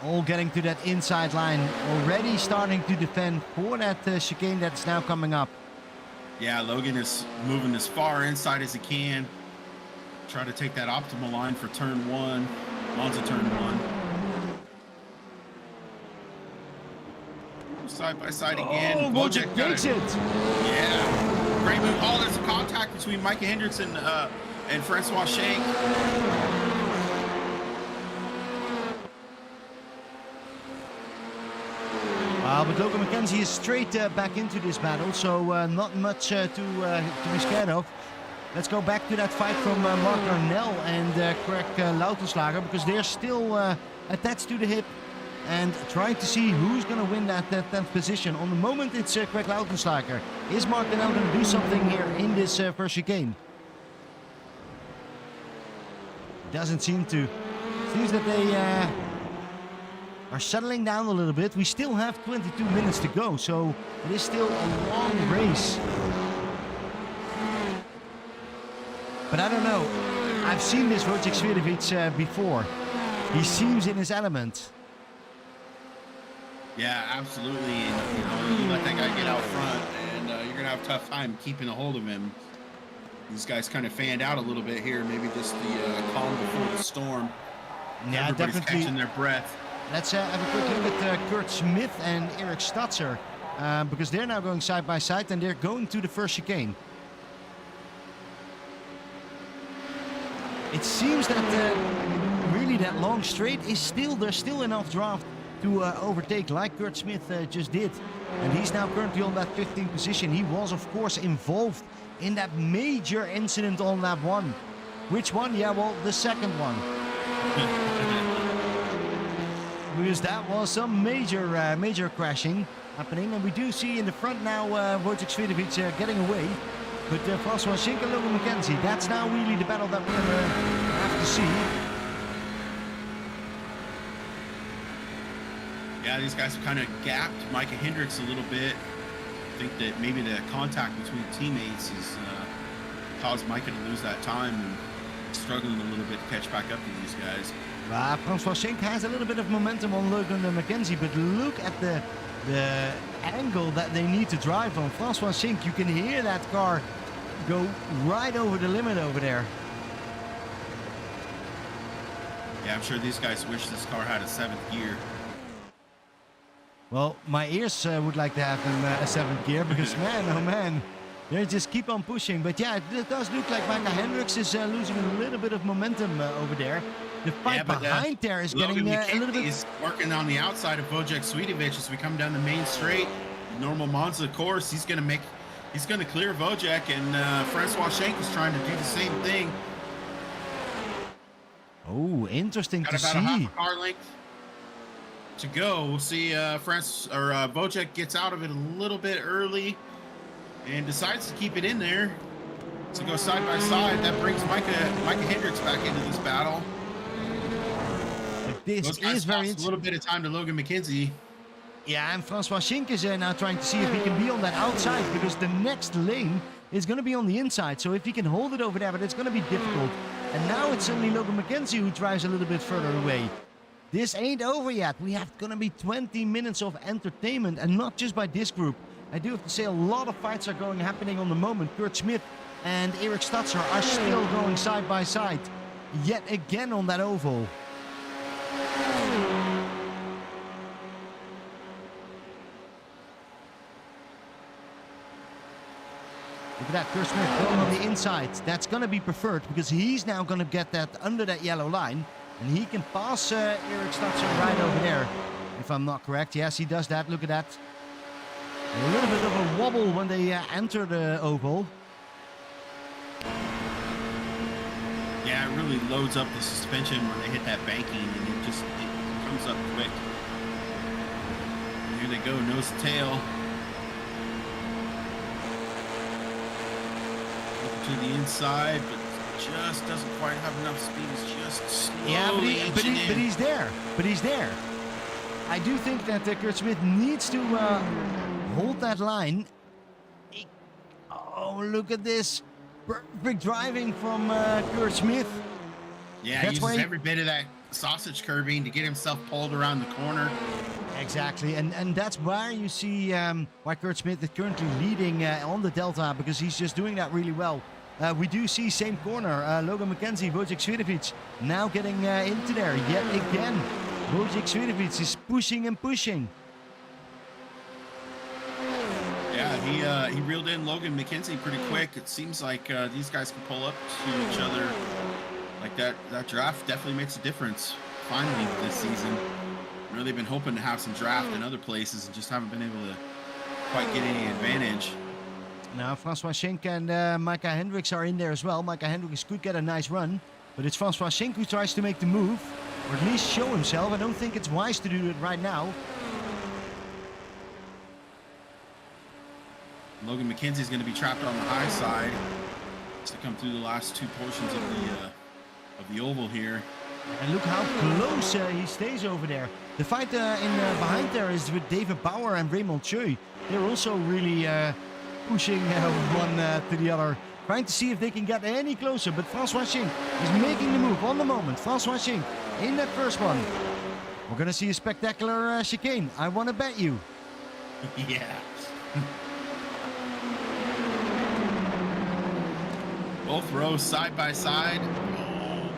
All getting to that inside line. Already starting to defend for that chicane that's now coming up. Yeah, Logan is moving as far inside as he can. Try to take that optimal line for turn 1. Monza turn 1. side by side again. Oh, Wojciech takes it. Yeah. Great move. Oh, there's a contact between Micah Hendricks and Francois Shank. But Logan McKenzie is straight back into this battle, so not much to be scared of. Let's go back to that fight from Mark Darnell and Craig Lautenslager, because they're still attached to the hip and trying to see who's going to win that 10th position. On the moment, it's Craig Lautenslager. Is Mark Darnell going to do something here in this first chicane? Doesn't seem to. Seems that they are settling down a little bit. We still have 22 minutes to go, so it is still a long race. But I don't know. I've seen this Wojciech Swiatovic before. He seems in his element. Yeah, absolutely. And, you let that guy get out front, and you're gonna have a tough time keeping a hold of him. These guys kind of fanned out a little bit here. Maybe just the calm before the storm. Yeah, everybody's definitely catching their breath. Let's have a quick look at Kurt Smith and Eric Statzer, because they're now going side by side and they're going to the first chicane. It seems that really that long straight is still, there's still enough draft to overtake, like Kurt Smith just did. And he's now currently on that 15th position. He was, of course, involved in that major incident on lap 1. Which one? Yeah, well, the second one. Because that was some major crashing happening. And we do see in the front now Wojciech Swiatovic getting away. But Francois Schenk and Logan McKenzie, that's now really the battle that we're going to have to see. Yeah, these guys have kind of gapped Micah Hendricks a little bit. I think that maybe the contact between teammates has caused Micah to lose that time and struggling a little bit to catch back up to these guys. Francois Schenk has a little bit of momentum on Logan McKenzie, but look at the angle that they need to drive on. Francois Schenk, you can hear that car go right over the limit over there. Yeah, I'm sure these guys wish this car had a 7th gear. Well, my ears would like to have them a 7th gear, because man, oh man, they just keep on pushing. But yeah, it does look like Micah Hendricks is losing a little bit of momentum over there. The fight behind there is getting a little bit... He's working on the outside of Wojciech Swiatovic as we come down the main straight. Normal Monza course, he's going to clear Wojciech, and Francois Schenk is trying to do the same thing. Oh, interesting to see. Got about a half a car length to go. We'll see Wojciech gets out of it a little bit early and decides to keep it in there to go side by side. That brings Micah Hendricks back into this battle. This is very a little bit of time to Logan McKenzie. Yeah, and Francois Schenk is now trying to see if he can be on that outside, because the next lane is going to be on the inside. So if he can hold it over there, but it's going to be difficult. And now it's suddenly Logan McKenzie who drives a little bit further away. This ain't over yet. We have going to be 20 minutes of entertainment, and not just by this group. I do have to say a lot of fights are happening on the moment. Kurt Smith and Eric Statzer are still going side by side, yet again on that oval. Look at that, Kurt Smith going on the inside. That's going to be preferred, because he's now going to get that under that yellow line. And he can pass Eric Statzer right over there, if I'm not correct. Yes, he does that. Look at that. A little bit of a wobble when they enter the oval. Yeah, it really loads up the suspension when they hit that banking, and it comes up quick. Here they go, nose to tail. Up to the inside, but just doesn't quite have enough speed. He's just slowly but he's there. But he's there. I do think that Kurt Smith needs to hold that line. Oh, look at this. Perfect driving from Kurt Smith. Yeah, he uses every bit of that sausage curbing to get himself pulled around the corner. Exactly, and that's why you see why Kurt Smith is currently leading on the Delta, because he's just doing that really well. We do see same corner, Logan McKenzie, Wojciech Swiatovic now getting into there yet again. Wojciech Swiatovic is pushing and pushing. Yeah, he reeled in Logan McKenzie pretty quick. It seems like these guys can pull up to each other. Like that draft definitely makes a difference. Finally this season. I know they've been hoping to have some draft in other places and just haven't been able to quite get any advantage. Now Francois Schenk and Micah Hendricks are in there as well. Micah Hendricks could get a nice run, but it's Francois Schenk who tries to make the move, or at least show himself. I don't think it's wise to do it right now. Logan McKenzie's going to be trapped on the high side to come through the last two portions of the oval here. And look how close he stays over there. The fight behind there is with David Bauer and Raymond Choi. They're also really pushing one to the other, trying to see if they can get any closer. But Francois Schenk is making the move on the moment. Francois Schenk in that first one. We're going to see a spectacular chicane. I want to bet you. Yeah. Both rows side by side. Oh.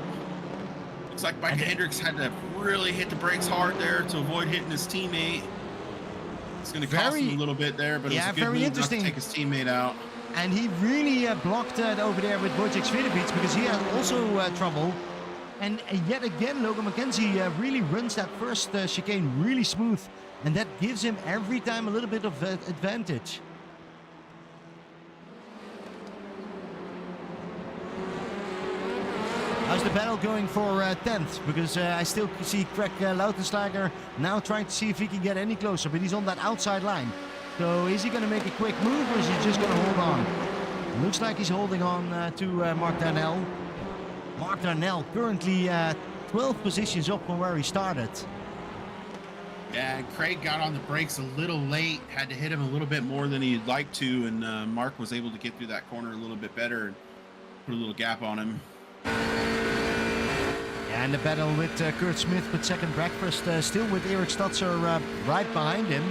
Looks like Micah Hendricks had to really hit the brakes hard there to avoid hitting his teammate. It's going to cost him a little bit there, but it was a good move not to take his teammate out. And he really blocked over there with Wojciech Swiatovic because he had also trouble. And yet again, Logan McKenzie really runs that first chicane really smooth. And that gives him every time a little bit of advantage. How's the battle going for 10th? Because I still see Craig Lautenschlager now trying to see if he can get any closer, but he's on that outside line. So is he going to make a quick move, or is he just going to hold on? Looks like he's holding on to Mark Darnell. Mark Darnell currently 12 positions up from where he started. Yeah, Craig got on the brakes a little late, had to hit him a little bit more than he'd like to, and Mark was able to get through that corner a little bit better and put a little gap on him. And the battle with Kurt Smith with second breakfast, still with Eric Stutzer right behind him.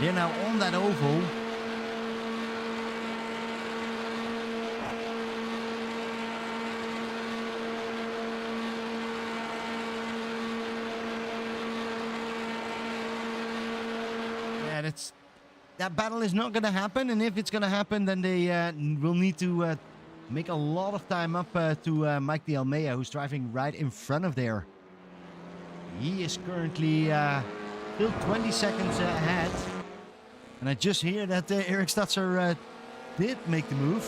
They're now on that oval. Yeah, that battle is not going to happen, and if it's going to happen, then they will need to make a lot of time up to Mike de Almeida, who's driving right in front of there. He is currently still 20 seconds ahead. And I just hear that Eric Stutzer did make the move.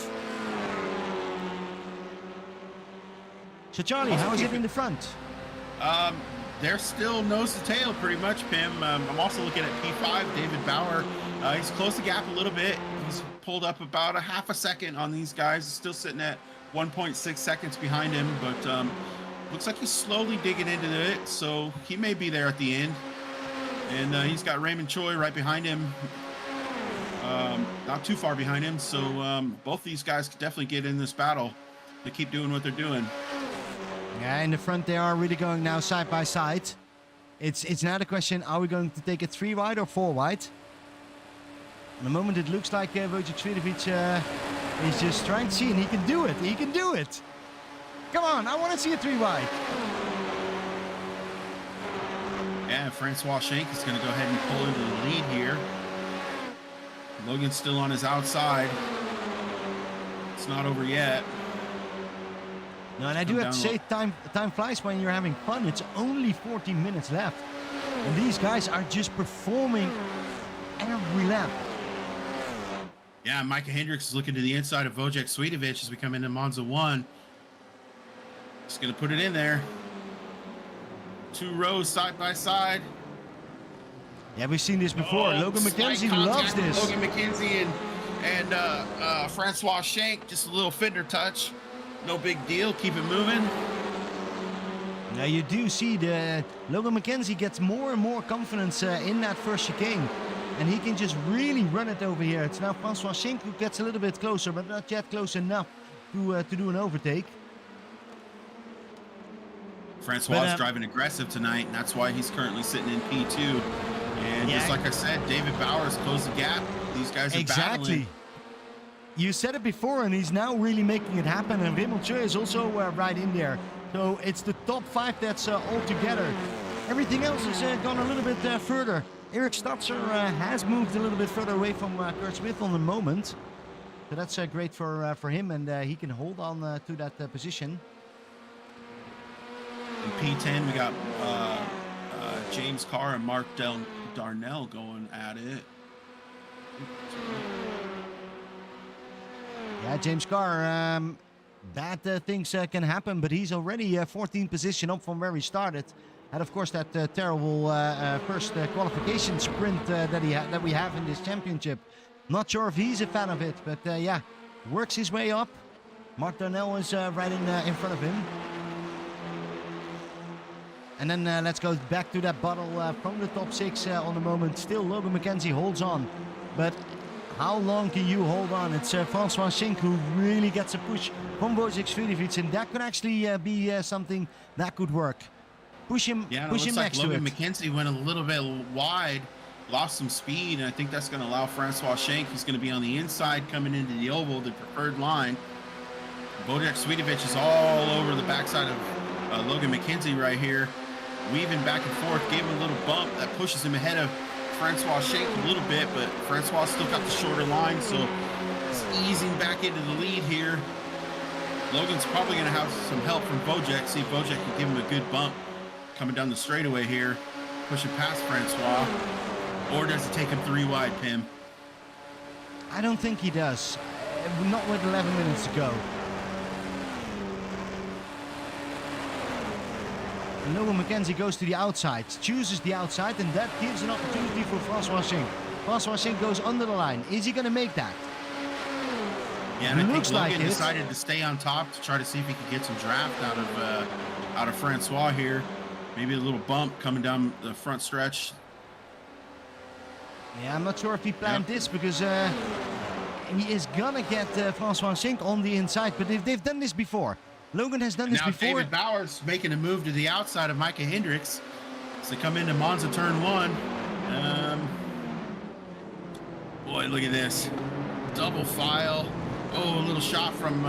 So Charlie, how is it in the front? They're still nose to tail pretty much, Pim. I'm also looking at P5, David Bauer. He's closed the gap a little bit. He's pulled up about a half a second on these guys. He's still sitting at 1.6 seconds behind him, but looks like he's slowly digging into it, so he may be there at the end. And he's got Raymond Choi right behind him, not too far behind him, so both these guys could definitely get in this battle. They keep doing what they're doing. Yeah, in the front they are really going now side by side. It's now the question, are we going to take it 3 wide or 4 wide? At the moment it looks like Wojciech Swiatovic is just trying to see, and he can do it. He can do it. Come on, I want to see a 3 wide. Yeah, Francois Schenk is going to go ahead and pull into the lead here. Logan's still on his outside. It's not over yet. No, and I do have to say, time flies when you're having fun. It's only 14 minutes left. And these guys are just performing every lap. Yeah, Micah Hendricks is looking to the inside of Wojciech Swiatovic as we come into Monza 1. Just going to put it in there. 2 rows side by side. Yeah, we've seen this before. Logan McKenzie loves this. Logan McKenzie and Francois Schenk, just a little fender touch. No big deal. Keep it moving. Now you do see the Logan McKenzie gets more and more confidence in that first chicane. And he can just really run it over here. It's now Francois Schenk who gets a little bit closer, but not yet close enough to do an overtake. Francois is driving aggressive tonight, and that's why he's currently sitting in P2. And just like I said, David Bauer's closed the gap. These guys are battling. You said it before, and he's now really making it happen. And Raymond Choi is also right in there. So it's the top 5 that's all together. Everything else has gone a little bit further. Eric Stutzer has moved a little bit further away from Kurt Smith on the moment. So that's great for him, and he can hold on to that position. In P10, we got James Carr and Mark Darnell going at it. Yeah, James Carr, bad things can happen, but he's already 14th position up from where he started. And of course, that terrible first qualification sprint that we have in this championship. Not sure if he's a fan of it, but yeah, works his way up. Mark Darnell is right in front of him. And then let's go back to that battle from the top 6 on the moment. Still, Logan McKenzie holds on. But how long can you hold on? It's Francois Schenk who really gets a push from Wojciech Svidovic, and that could actually be something that could work. Push him, yeah, push him next to it. Logan McKenzie went a little bit wide, lost some speed, and I think that's going to allow Francois Schenk, who's going to be on the inside coming into the oval, the preferred line. Wojciech Svidovic is all over the backside of Logan McKenzie right here. Weaving back and forth, gave him a little bump that pushes him ahead of Francois Schenk a little bit, but Francois still got the shorter line, so he's easing back into the lead here. Logan's probably going to have some help from Wojciech, see if Wojciech can give him a good bump coming down the straightaway here, pushing past Francois. Or does it take him 3 wide, Pim? I don't think he does. Not with 11 minutes to go. And Logan McKenzie goes to the outside, chooses the outside, and that gives an opportunity for Francois Schenk. Francois Schenk goes under the line. Is he going to make that? Yeah, and I think Logan decided to stay on top to try to see if he could get some draft out of Francois here. Maybe a little bump coming down the front stretch. Yeah, I'm not sure if he planned this, because he is going to get Francois Schenk on the inside, but they've done this before. Logan has done this before. Now David Bauer's making a move to the outside of Micah Hendricks as they come into Monza turn 1. Boy, look at this. Double file. Oh, a little shot from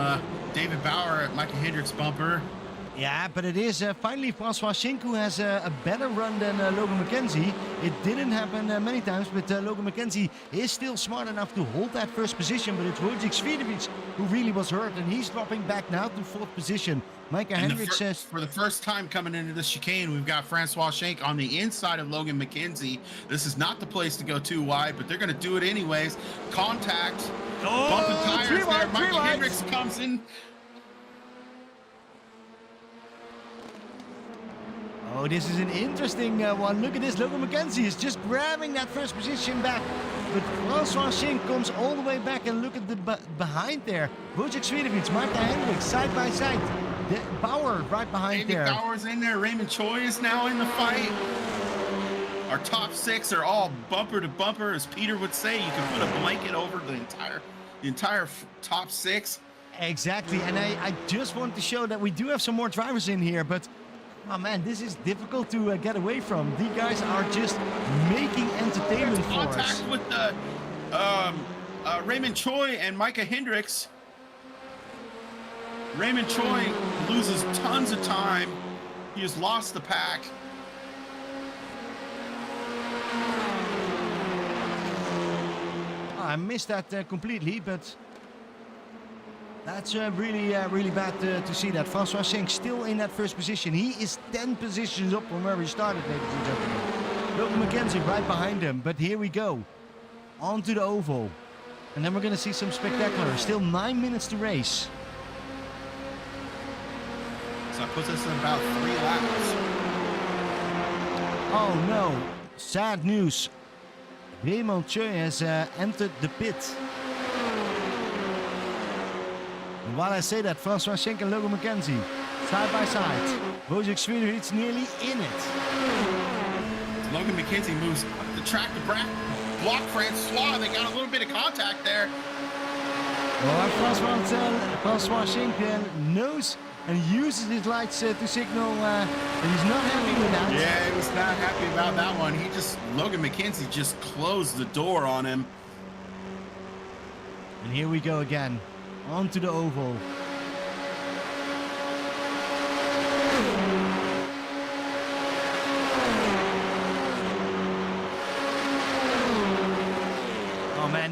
David Bauer at Micah Hendricks' bumper. Yeah, but it is finally Francois Schenk who has a better run than Logan McKenzie. It didn't happen many times, but Logan McKenzie is still smart enough to hold that first position. But it's Wojciech Svidovic who really was hurt, and he's dropping back now to 4th position. Micah Hendricks says... For the first time coming into the chicane, we've got Francois Schenk on the inside of Logan McKenzie. This is not the place to go too wide, but they're going to do it anyways. Contact. Oh, bumping tires there. Micah Hendricks comes in. Oh, this is an interesting one. Look at this. Logan McKenzie is just grabbing that first position back. But Francois Schenk comes all the way back, and look at the behind there. Wojciech Svidovic, Micah Hendricks, side by side. Bauer right behind there. David Bauer's in there. Raymond Choi is now in the fight. Our top 6 are all bumper to bumper, as Peter would say. You can put a blanket over the entire top 6. Exactly, and I just want to show that we do have some more drivers in here, but oh man, this is difficult to get away from. These guys are just making entertainment for us. Contact with Raymond Choi and Micah Hendricks. Raymond Choi loses tons of time. He has lost the pack. I missed that completely, but that's really bad to see that. Francois Schenk still in that first position. He is 10 positions up from where he started, ladies and gentlemen. Logan McKenzie right behind him, but here we go. On to the oval. And then we're going to see some spectacular. Still 9 minutes to race. So that puts us in about 3 laps. Oh no, sad news. Raymond Choi has entered the pit. And while I say that, Francois Schenk and Logan McKenzie, side by side. Wojciech Svidovic nearly in it. Logan McKenzie moves up the track to block Francois. They got a little bit of contact there. Well, Francois Schenk knows and uses his lights to signal that he's not happy with that. Yeah, he was not happy about that one. Logan McKenzie just closed the door on him. And here we go again. Onto the oval.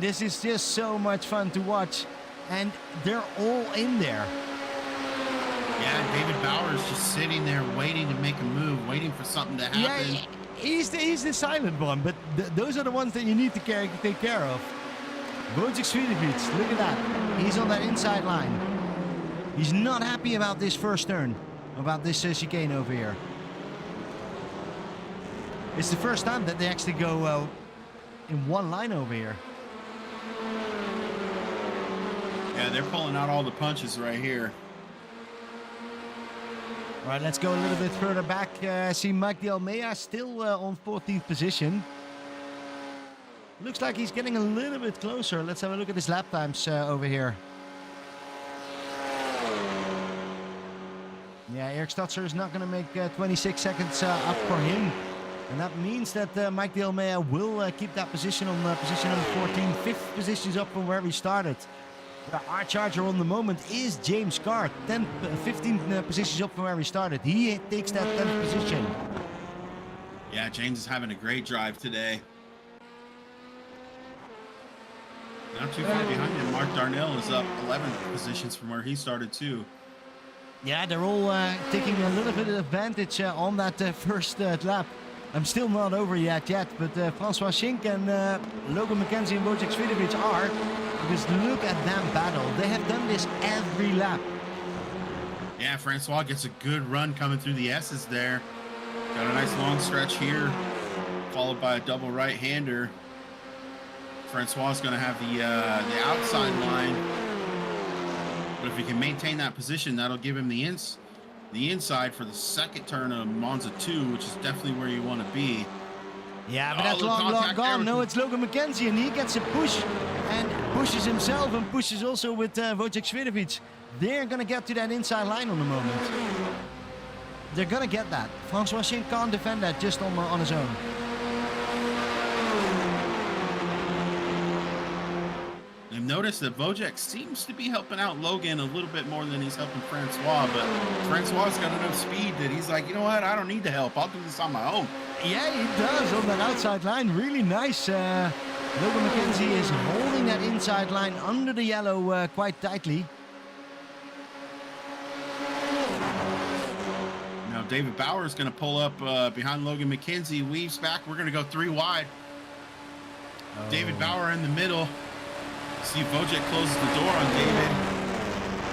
man, this is just so much fun to watch. And they're all in there. Yeah, David Bauer's just sitting there waiting to make a move, waiting for something to happen. Yeah, he's the silent one, but those are the ones that you need to take care of. Wojciech Swidovic, look at that. He's on that inside line. He's not happy about this first turn, about this chicane over here. It's the first time that they actually go in one line over here. Yeah, they're pulling out all the punches right here. All right, let's go a little bit further back. See Mike De Almeida still on 14th position. Looks like he's getting a little bit closer. Let's have a look at his lap times over here. Yeah, Eric Stutzer is not going to make 26 seconds up for him. And that means that Mike De Almeida will keep that position on position number 14. 5th position is up from where we started. Our charger on the moment is James Carr. 15 positions up from where we started. He takes that 10th position. Yeah, James is having a great drive today. Not too far behind him. Mark Darnell is up 11 positions from where he started too. Yeah, they're all taking a little bit of advantage on that first lap. I'm still not over yet, but Francois Schink and Logan McKenzie and Wojciech Swidovic are. Because look at them battle. They have done this every lap. Yeah, Francois gets a good run coming through the S's there. Got a nice long stretch here, followed by a double right-hander. Francois is going to have the outside line. But if he can maintain that position, that'll give him the inside for the second turn of Monza 2, which is definitely where you want to be. Yeah, but that's long gone. No, it's Logan McKenzie, and he gets a push and pushes himself and pushes also with Wojciech Swidovic. They're going to get to that inside line on the moment. They're going to get that. Francois Schink can't defend that just on his own. I've noticed that Wojciech seems to be helping out Logan a little bit more than he's helping Francois, but Francois's got enough speed that he's like, you know what, I don't need the help. I'll do this on my own. Yeah, he does on that outside line. Really nice. Logan McKenzie is holding that inside line under the yellow quite tightly. Now David Bauer is going to pull up behind Logan McKenzie, weaves back. We're going to go 3 wide. Oh. David Bauer in the middle. See Wojciech closes the door on David.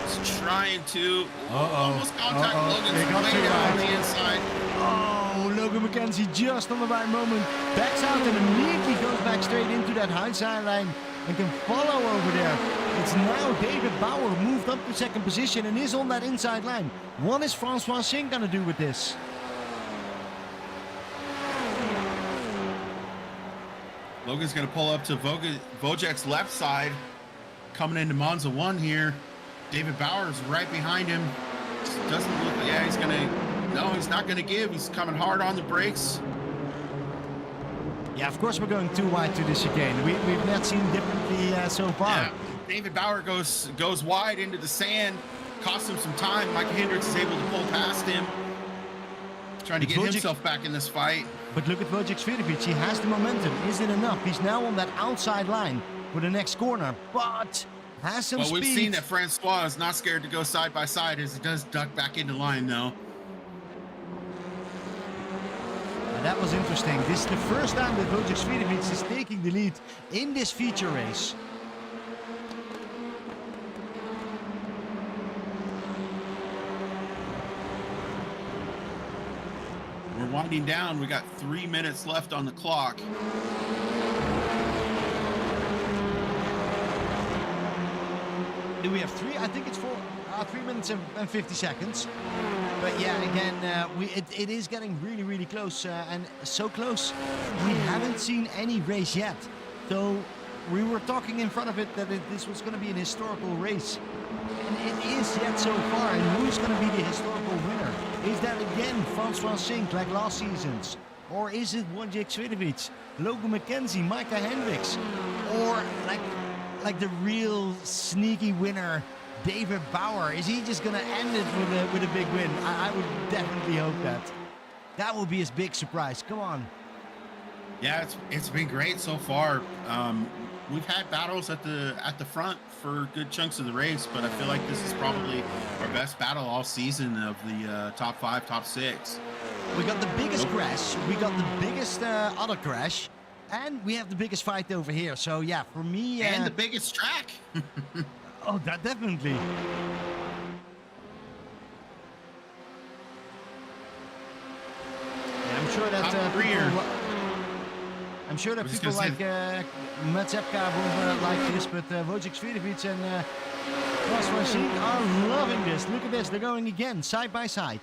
He's trying to almost contact Logan's way down on the inside. Oh, Logan McKenzie just on the right moment backs out and immediately goes back straight into that high sideline and can follow over there. It's now David Bauer moved up to 2nd position and is on that inside line. What is Francois Schink gonna do with this? Logan's going to pull up to Wojciech's left side, coming into Monza 1 here. David Bauer's right behind him. Doesn't look like, he's going to, no, he's not going to give. He's coming hard on the brakes. Yeah, of course we're going too wide to this chicane. We've not seen differently so far. Yeah. David Bauer goes wide into the sand, costs him some time. Mike Hendricks is able to pull past him, trying to get himself back in this fight. But look at Wojciech Swidovic. He has the momentum. Is it enough? He's now on that outside line for the next corner, but has some speed. Well, we've seen that Francois is not scared to go side by side as he does duck back into line, though. And that was interesting. This is the first time that Wojciech Swidovic is taking the lead in this feature race. We're winding down. We got 3 minutes left on the clock. Do we have 3? I think it's 3 minutes and 50 seconds. But yeah, again, it is getting really, really close. And so close, we haven't seen any race yet. So we were talking in front of it that this was going to be an historical race. And it is yet so far. And who's going to be the historical winner? Is that again Francois Schink like last season's? Or is it Wojciech Swidovic, Logan McKenzie, Micah Hendricks? Or like the real sneaky winner, David Bauer? Is he just going to end it with a big win? I would definitely hope that. That would be his big surprise. Come on. Yeah, it's been great so far. We've had battles at the front for good chunks of the race, but I feel like this is probably our best battle all season of the top five, top six. We got the biggest Nope. crash, we got the biggest other crash, and we have the biggest fight over here. So yeah, for me, And the biggest track. oh, that definitely. Yeah, I'm sure that Top rear. I'm sure that was just people gonna like Matsepka will like this, but Wojciech Svidovic and François Schink are loving this. Look at this, they're going again, side by side.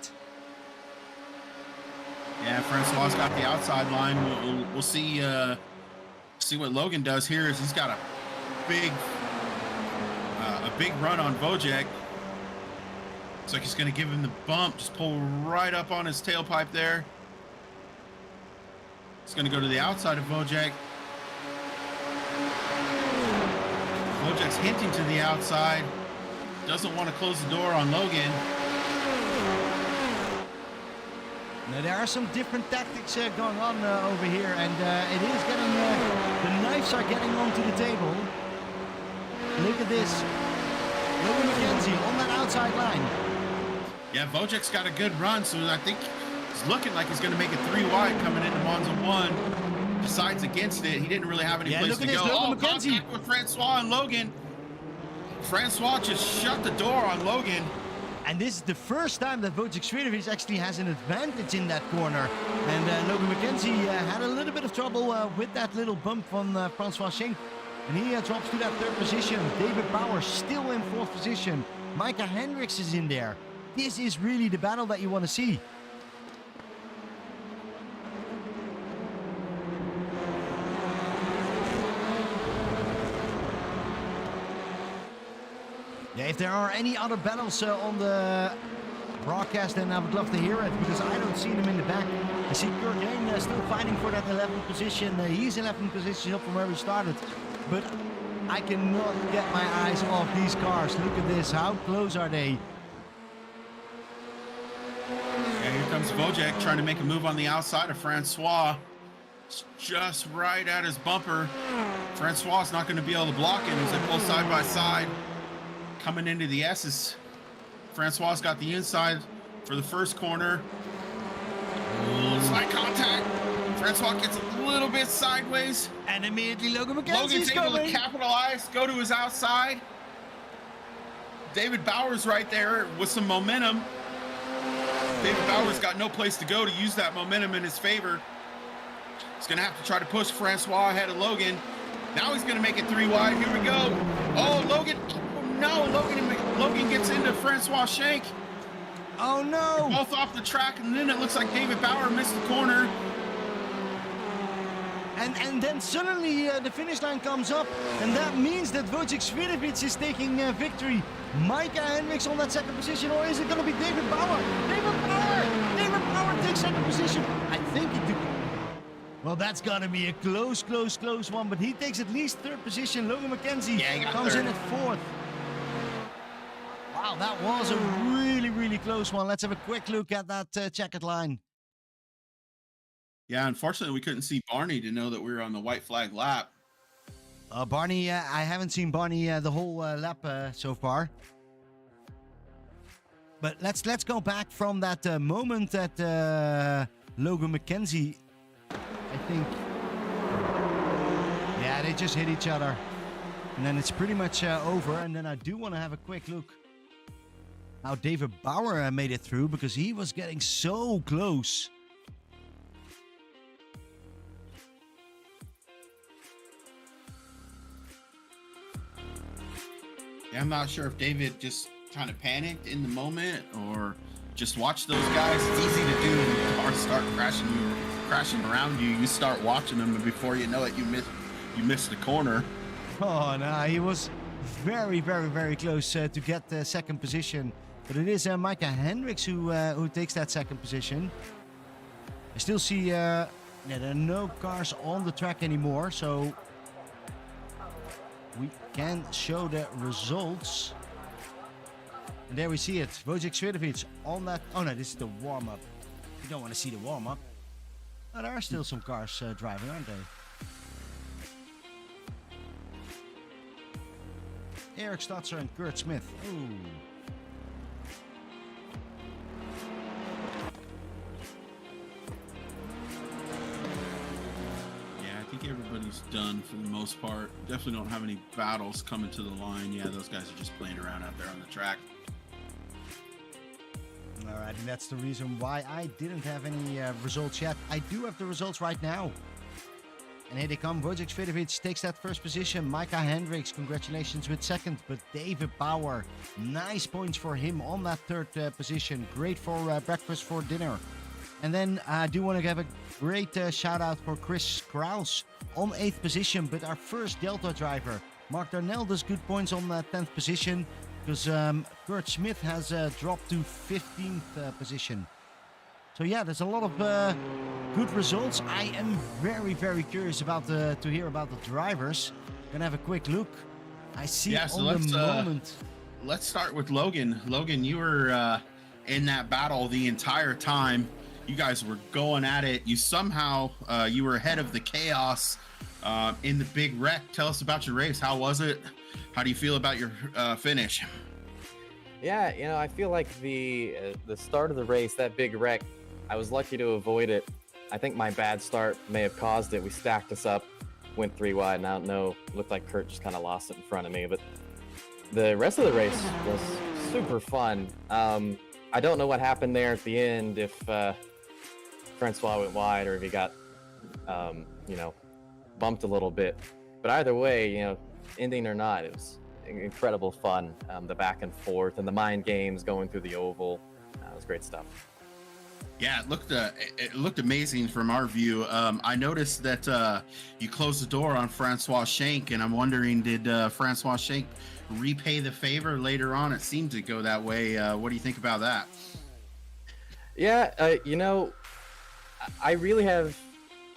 Yeah, Francois got the outside line. We'll see what Logan does here. Is he's got a big run on Wojciech. Looks like he's going to give him the bump. Just pull right up on his tailpipe there. It's going to go to the outside of Wojciech. Wojciech's hinting to the outside. Doesn't want to close the door on Logan. Now, there are some different tactics going on over here, and it is getting, the knives are getting onto the table. Look at this. Logan McKenzie on that outside line. Yeah, Wojciech's got a good run, so I think it's looking like he's going to make it 3 wide coming into Monza 1. Decides against it. He didn't really have any place look to at this, go. Logan McKenzie. Contact with Francois and Logan. Francois just shut the door on Logan. And this is the first time that Wojciech Svidovic actually has an advantage in that corner. And Logan McKenzie had a little bit of trouble with that little bump on François Schink. And he drops to that third position. David Bauer still in fourth position. Micah Hendricks is in there. This is really the battle that you want to see. Yeah, if there are any other battles on the broadcast, then I would love to hear it, because I don't see them in the back. I see Kurt Lane still fighting for that 11th position. He's 11th position up from where we started. But I cannot get my eyes off these cars. Look at this. How close are they? Yeah, here comes Wojciech trying to make a move on the outside of Francois. It's just right at his bumper. Francois is not going to be able to block it as they pull side by side. Coming into the S's. Francois got the inside for the first corner. Slight contact. Francois gets a little bit sideways. And immediately Logan McKenzie's Logan's able to coming. capitalize, go to his outside. David Bauer's right there with some momentum. David Bauer's got no place to go to use that momentum in his favor. He's going to have to try to push Francois ahead of Logan. Now he's going to make it 3 wide. Here we go. Oh, Logan. No, Logan gets into Francois Schink. Oh no! Both off the track, and then it looks like David Bauer missed the corner. And then suddenly the finish line comes up, and that means that Wojciech Svidovic is taking victory. Micah Hendricks on that second position, or is it going to be David Bauer? David Bauer! David Bauer takes second position. I think he took. Well, that's got to be a close one, but he takes at least third position. Logan McKenzie comes third. in at fourth. Wow, that was a really close one. Let's have a quick look at that checkered line. Yeah, unfortunately, we couldn't see Barney to know that we were on the white flag lap. Barney, I haven't seen Barney the whole lap so far. But let's go back from that moment that Logan McKenzie, I think. Yeah, they just hit each other. And then it's pretty much over. And then I do want to have a quick look how David Bauer made it through, because he was getting so close. Yeah, I'm not sure if David just kind of panicked in the moment or just watched those guys. It's easy to do when cars start crashing around you. You start watching them, and before you know it, you missed the corner. Oh no, he was very close to get the second position. But it is Micah Hendricks who takes that second position. I still see there are no cars on the track anymore, so we can show the results. And there we see it. Wojciech Svidovic on that. Oh no, this is the warm-up. You don't want to see the warm-up. Oh, there are still some cars driving, aren't they? Eric Stotzer and Kurt Smith. Ooh. Yeah, I think everybody's done for the most part. Definitely don't have any battles coming to the line. Yeah, those guys are just playing around out there on the track. All right, and that's the reason why I didn't have any results yet. I do have the results right now. And here they come. Wojciech Svidovic takes that first position. Micah Hendricks, congratulations with second. But David Bauer, nice points for him on that third position. Great for breakfast for dinner. And then I do want to give a great shout out for Chris Kraus on 8th position. But our first Delta driver, Mark Darnell, does good points on that 10th position. Because Kurt Smith has dropped to 15th position. So yeah, there's a lot of good results. I am very, very curious about to hear about the drivers. Gonna have a quick look. I see on the moment. Let's start with Logan. Logan, you were in that battle the entire time. You guys were going at it. You somehow you were ahead of the chaos in the big wreck. Tell us about your race. How was it? How do you feel about your finish? Yeah, I feel like the start of the race, that big wreck, I was lucky to avoid it. I think my bad start may have caused it. We stacked us up, went 3 wide, and I don't know, looked like Kurt just kind of lost it in front of me. But the rest of the race was super fun. I don't know what happened there at the end, if Francois went wide or if he got, bumped a little bit. But either way, ending or not, it was incredible fun. The back and forth and the mind games going through the oval. It was great stuff. Yeah, it looked amazing from our view. I noticed that you closed the door on Francois Schenk, and I'm wondering, did Francois Schenk repay the favor later on? It seemed to go that way. What do you think about that? Yeah, I really have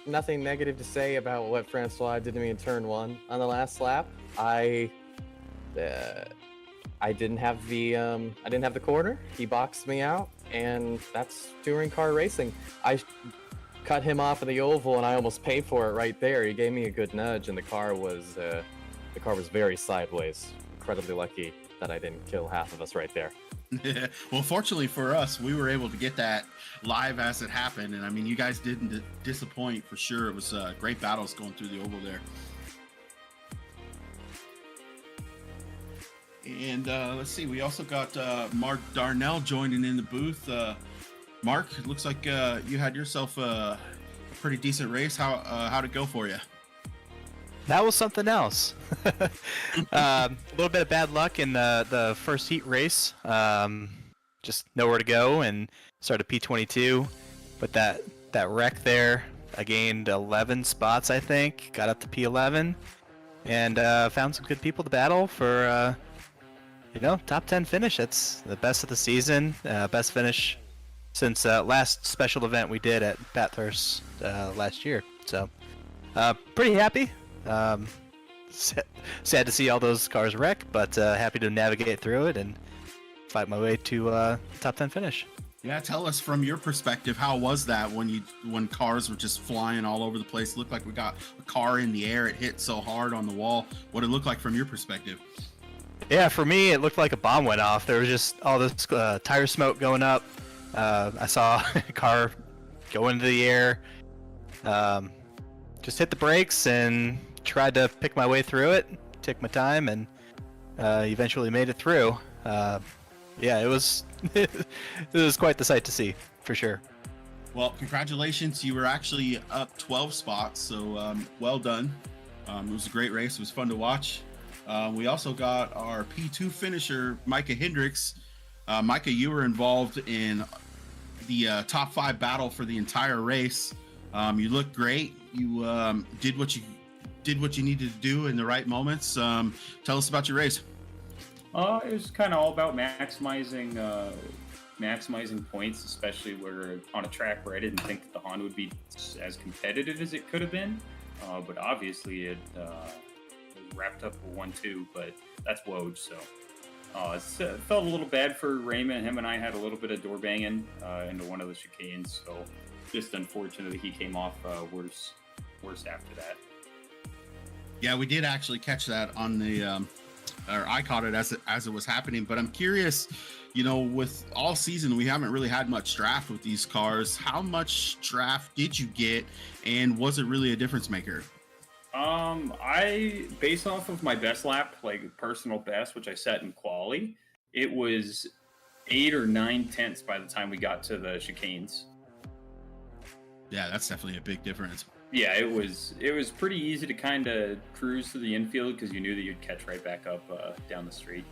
nothing negative to say about what Francois did to me in turn 1 on the last lap. I didn't have the corner. He boxed me out, and that's touring car racing. I cut him off of the oval, and I almost paid for it right there. He gave me a good nudge, and the car was very sideways. Incredibly lucky that I didn't kill half of us right there. Well, fortunately for us, we were able to get that live as it happened, and I mean, you guys didn't disappoint for sure. It was great battles going through the oval there. And let's see, we also got Mark Darnell joining in the booth. Mark, it looks like you had yourself a pretty decent race. How'd it go for you? That was something else. A little bit of bad luck in the first heat race. Just nowhere to go and started P22. But that wreck there, I gained 11 spots, I think. Got up to P11 and found some good people to battle for, top 10 finish. That's the best of the season. Best finish since last special event we did at Bathurst last year. So pretty happy. Sad to see all those cars wreck, but happy to navigate through it and fight my way to top 10 finish. Yeah, tell us from your perspective, how was that when cars were just flying all over the place? It looked like we got a car in the air. It hit so hard on the wall. What did it look like from your perspective? Yeah, for me, it looked like a bomb went off. There was just all this tire smoke going up. I saw a car go into the air. Just hit the brakes and tried to pick my way through it. Took my time and eventually made it through. Yeah, it was it was quite the sight to see, for sure. Well, congratulations. You were actually up 12 spots, so well done. It was a great race. It was fun to watch. We also got our P2 finisher, Micah Hendricks. Micah, you were involved in the top 5 battle for the entire race. You looked great. You did what you needed to do in the right moments. Tell us about your race. It was kind of all about maximizing points, especially where on a track where I didn't think that the Honda would be as competitive as it could have been. But obviously it wrapped up with 1-2, but that's Woj, so Felt a little bad for Raymond. Him and I had a little bit of door banging into one of the chicanes, so just unfortunately he came off worse after that. Yeah, we did actually catch that on the, or I caught it as it was happening. But I'm curious, with all season we haven't really had much draft with these cars. How much draft did you get, and was it really a difference maker? I based off of my best lap, like personal best, which I set in quali, it was 8 or 9/10 by the time we got to the chicanes. Yeah, that's definitely a big difference. Yeah, it was pretty easy to kind of cruise to the infield because you knew that you'd catch right back up down the street.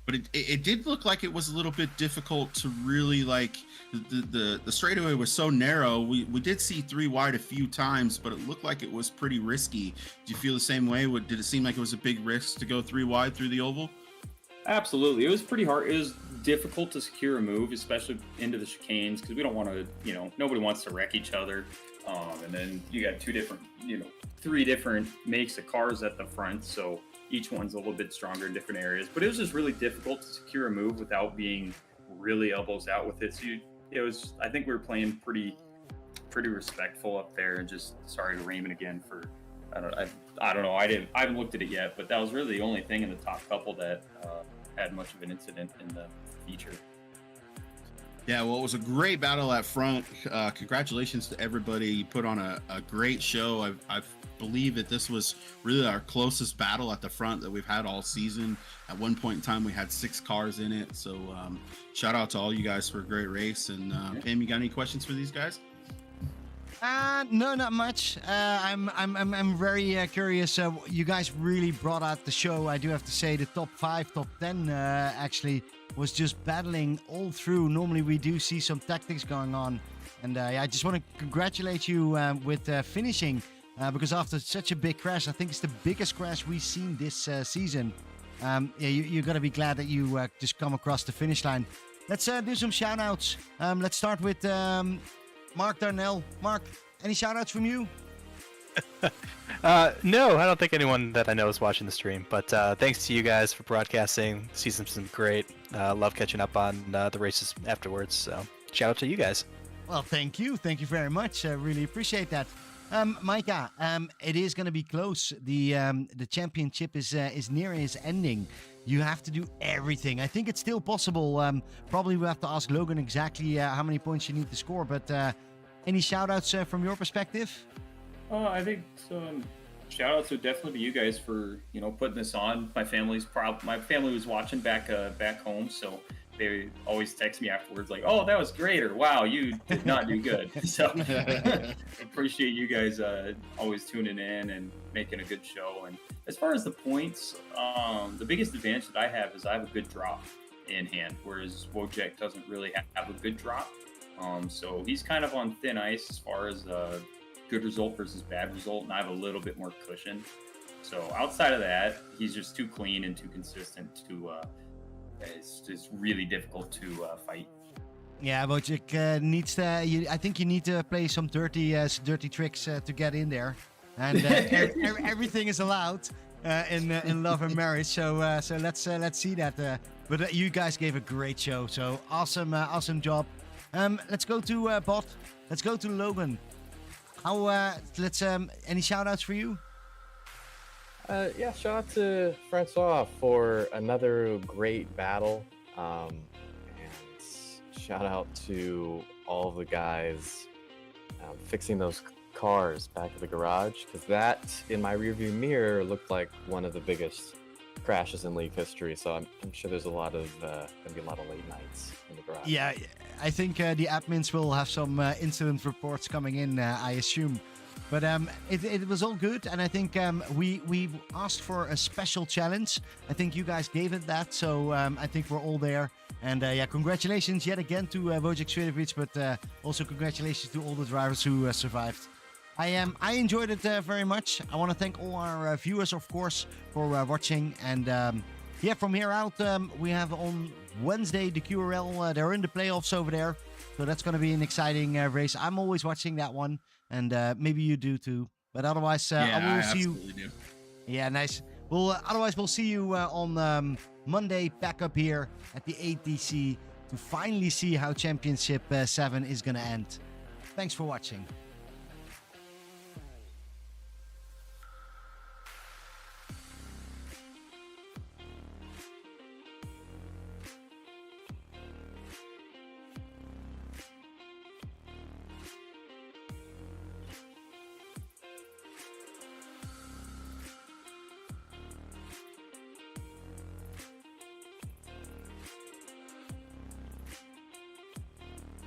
But it did look like it was a little bit difficult to really the straightaway was so narrow. We did see 3 wide a few times, but it looked like it was pretty risky. Do you feel the same way? Did it seem like it was a big risk to go 3 wide through the oval? Absolutely. It was pretty hard. It was difficult to secure a move, especially into the chicanes, because we don't want to, nobody wants to wreck each other. And then you got 3 different makes of cars at the front, so each one's a little bit stronger in different areas. But it was just really difficult to secure a move without being really elbows out with it. So I think we were playing pretty respectful up there, and just sorry to Raymond again for, I don't know. I haven't looked at it yet, but that was really the only thing in the top couple that had much of an incident in the feature. Yeah, well, it was a great battle at front. Congratulations to everybody. You put on a great show. I believe that this was really our closest battle at the front that we've had all season. At one point in time, we had 6 cars in it. So shout out to all you guys for a great race. And Pam, you got any questions for these guys? No, not much. I'm very curious. You guys really brought out the show. I do have to say the top 5, top 10 actually was just battling all through. Normally we do see some tactics going on, and I just want to congratulate you with finishing because after such a big crash, I think it's the biggest crash we've seen this season. You got to be glad that you just come across the finish line. Let's do some shout outs. Let's start with Mark Darnell. Mark, any shout outs from you? No, I don't think anyone that I know is watching the stream, but thanks to you guys for broadcasting. Season's been great. Love catching up on the races afterwards, so shout out to you guys. Well, thank you very much. I really appreciate that. Micah, it is going to be close. The championship is near its ending. You have to do everything. I think it's still possible. Probably we'll have to ask Logan exactly how many points you need to score, but any shout outs from your perspective? I think some shout outs would definitely be you guys for putting this on. My family was watching back home, so they always text me afterwards like, "Oh, that was great," or "Wow, you did not do good." So appreciate you guys always tuning in and making a good show. And as far as the points, the biggest advantage that I have is I have a good drop in hand, whereas Wojciech doesn't really have a good drop. So he's kind of on thin ice as far as good result versus bad result, and I have a little bit more cushion. So outside of that, he's just too clean and too consistent to it's just really difficult to fight. Yeah, Wojciech needs to. I think you need to play some dirty tricks to get in there, and everything is allowed in love and marriage. So let's see that. But you guys gave a great show. So awesome job. Let's go to Bot. Let's go to Logan. Any shout outs for you? Yeah, shout out to Francois for another great battle. And shout out to all of the guys fixing those cars back at the garage, because that, in my rearview mirror, looked like one of the biggest crashes in league history. So I'm sure there's gonna be a lot of late nights in the garage. Yeah, I think the admins will have some incident reports coming in, I assume. But it was all good, and I think we asked for a special challenge. I think you guys gave it that, so I think we're all there. And yeah, congratulations yet again to Wojciech Swiatovic, but also congratulations to all the drivers who survived. I enjoyed it very much. I want to thank all our viewers, of course, for watching. And yeah, from here out, we have on Wednesday the QRL. They're in the playoffs over there, so that's going to be an exciting race. I'm always watching that one, and maybe you do too. But otherwise, I will see you. Do. Yeah, nice. Well, otherwise, we'll see you on Monday back up here at the ATC to finally see how Championship 7 is going to end. Thanks for watching.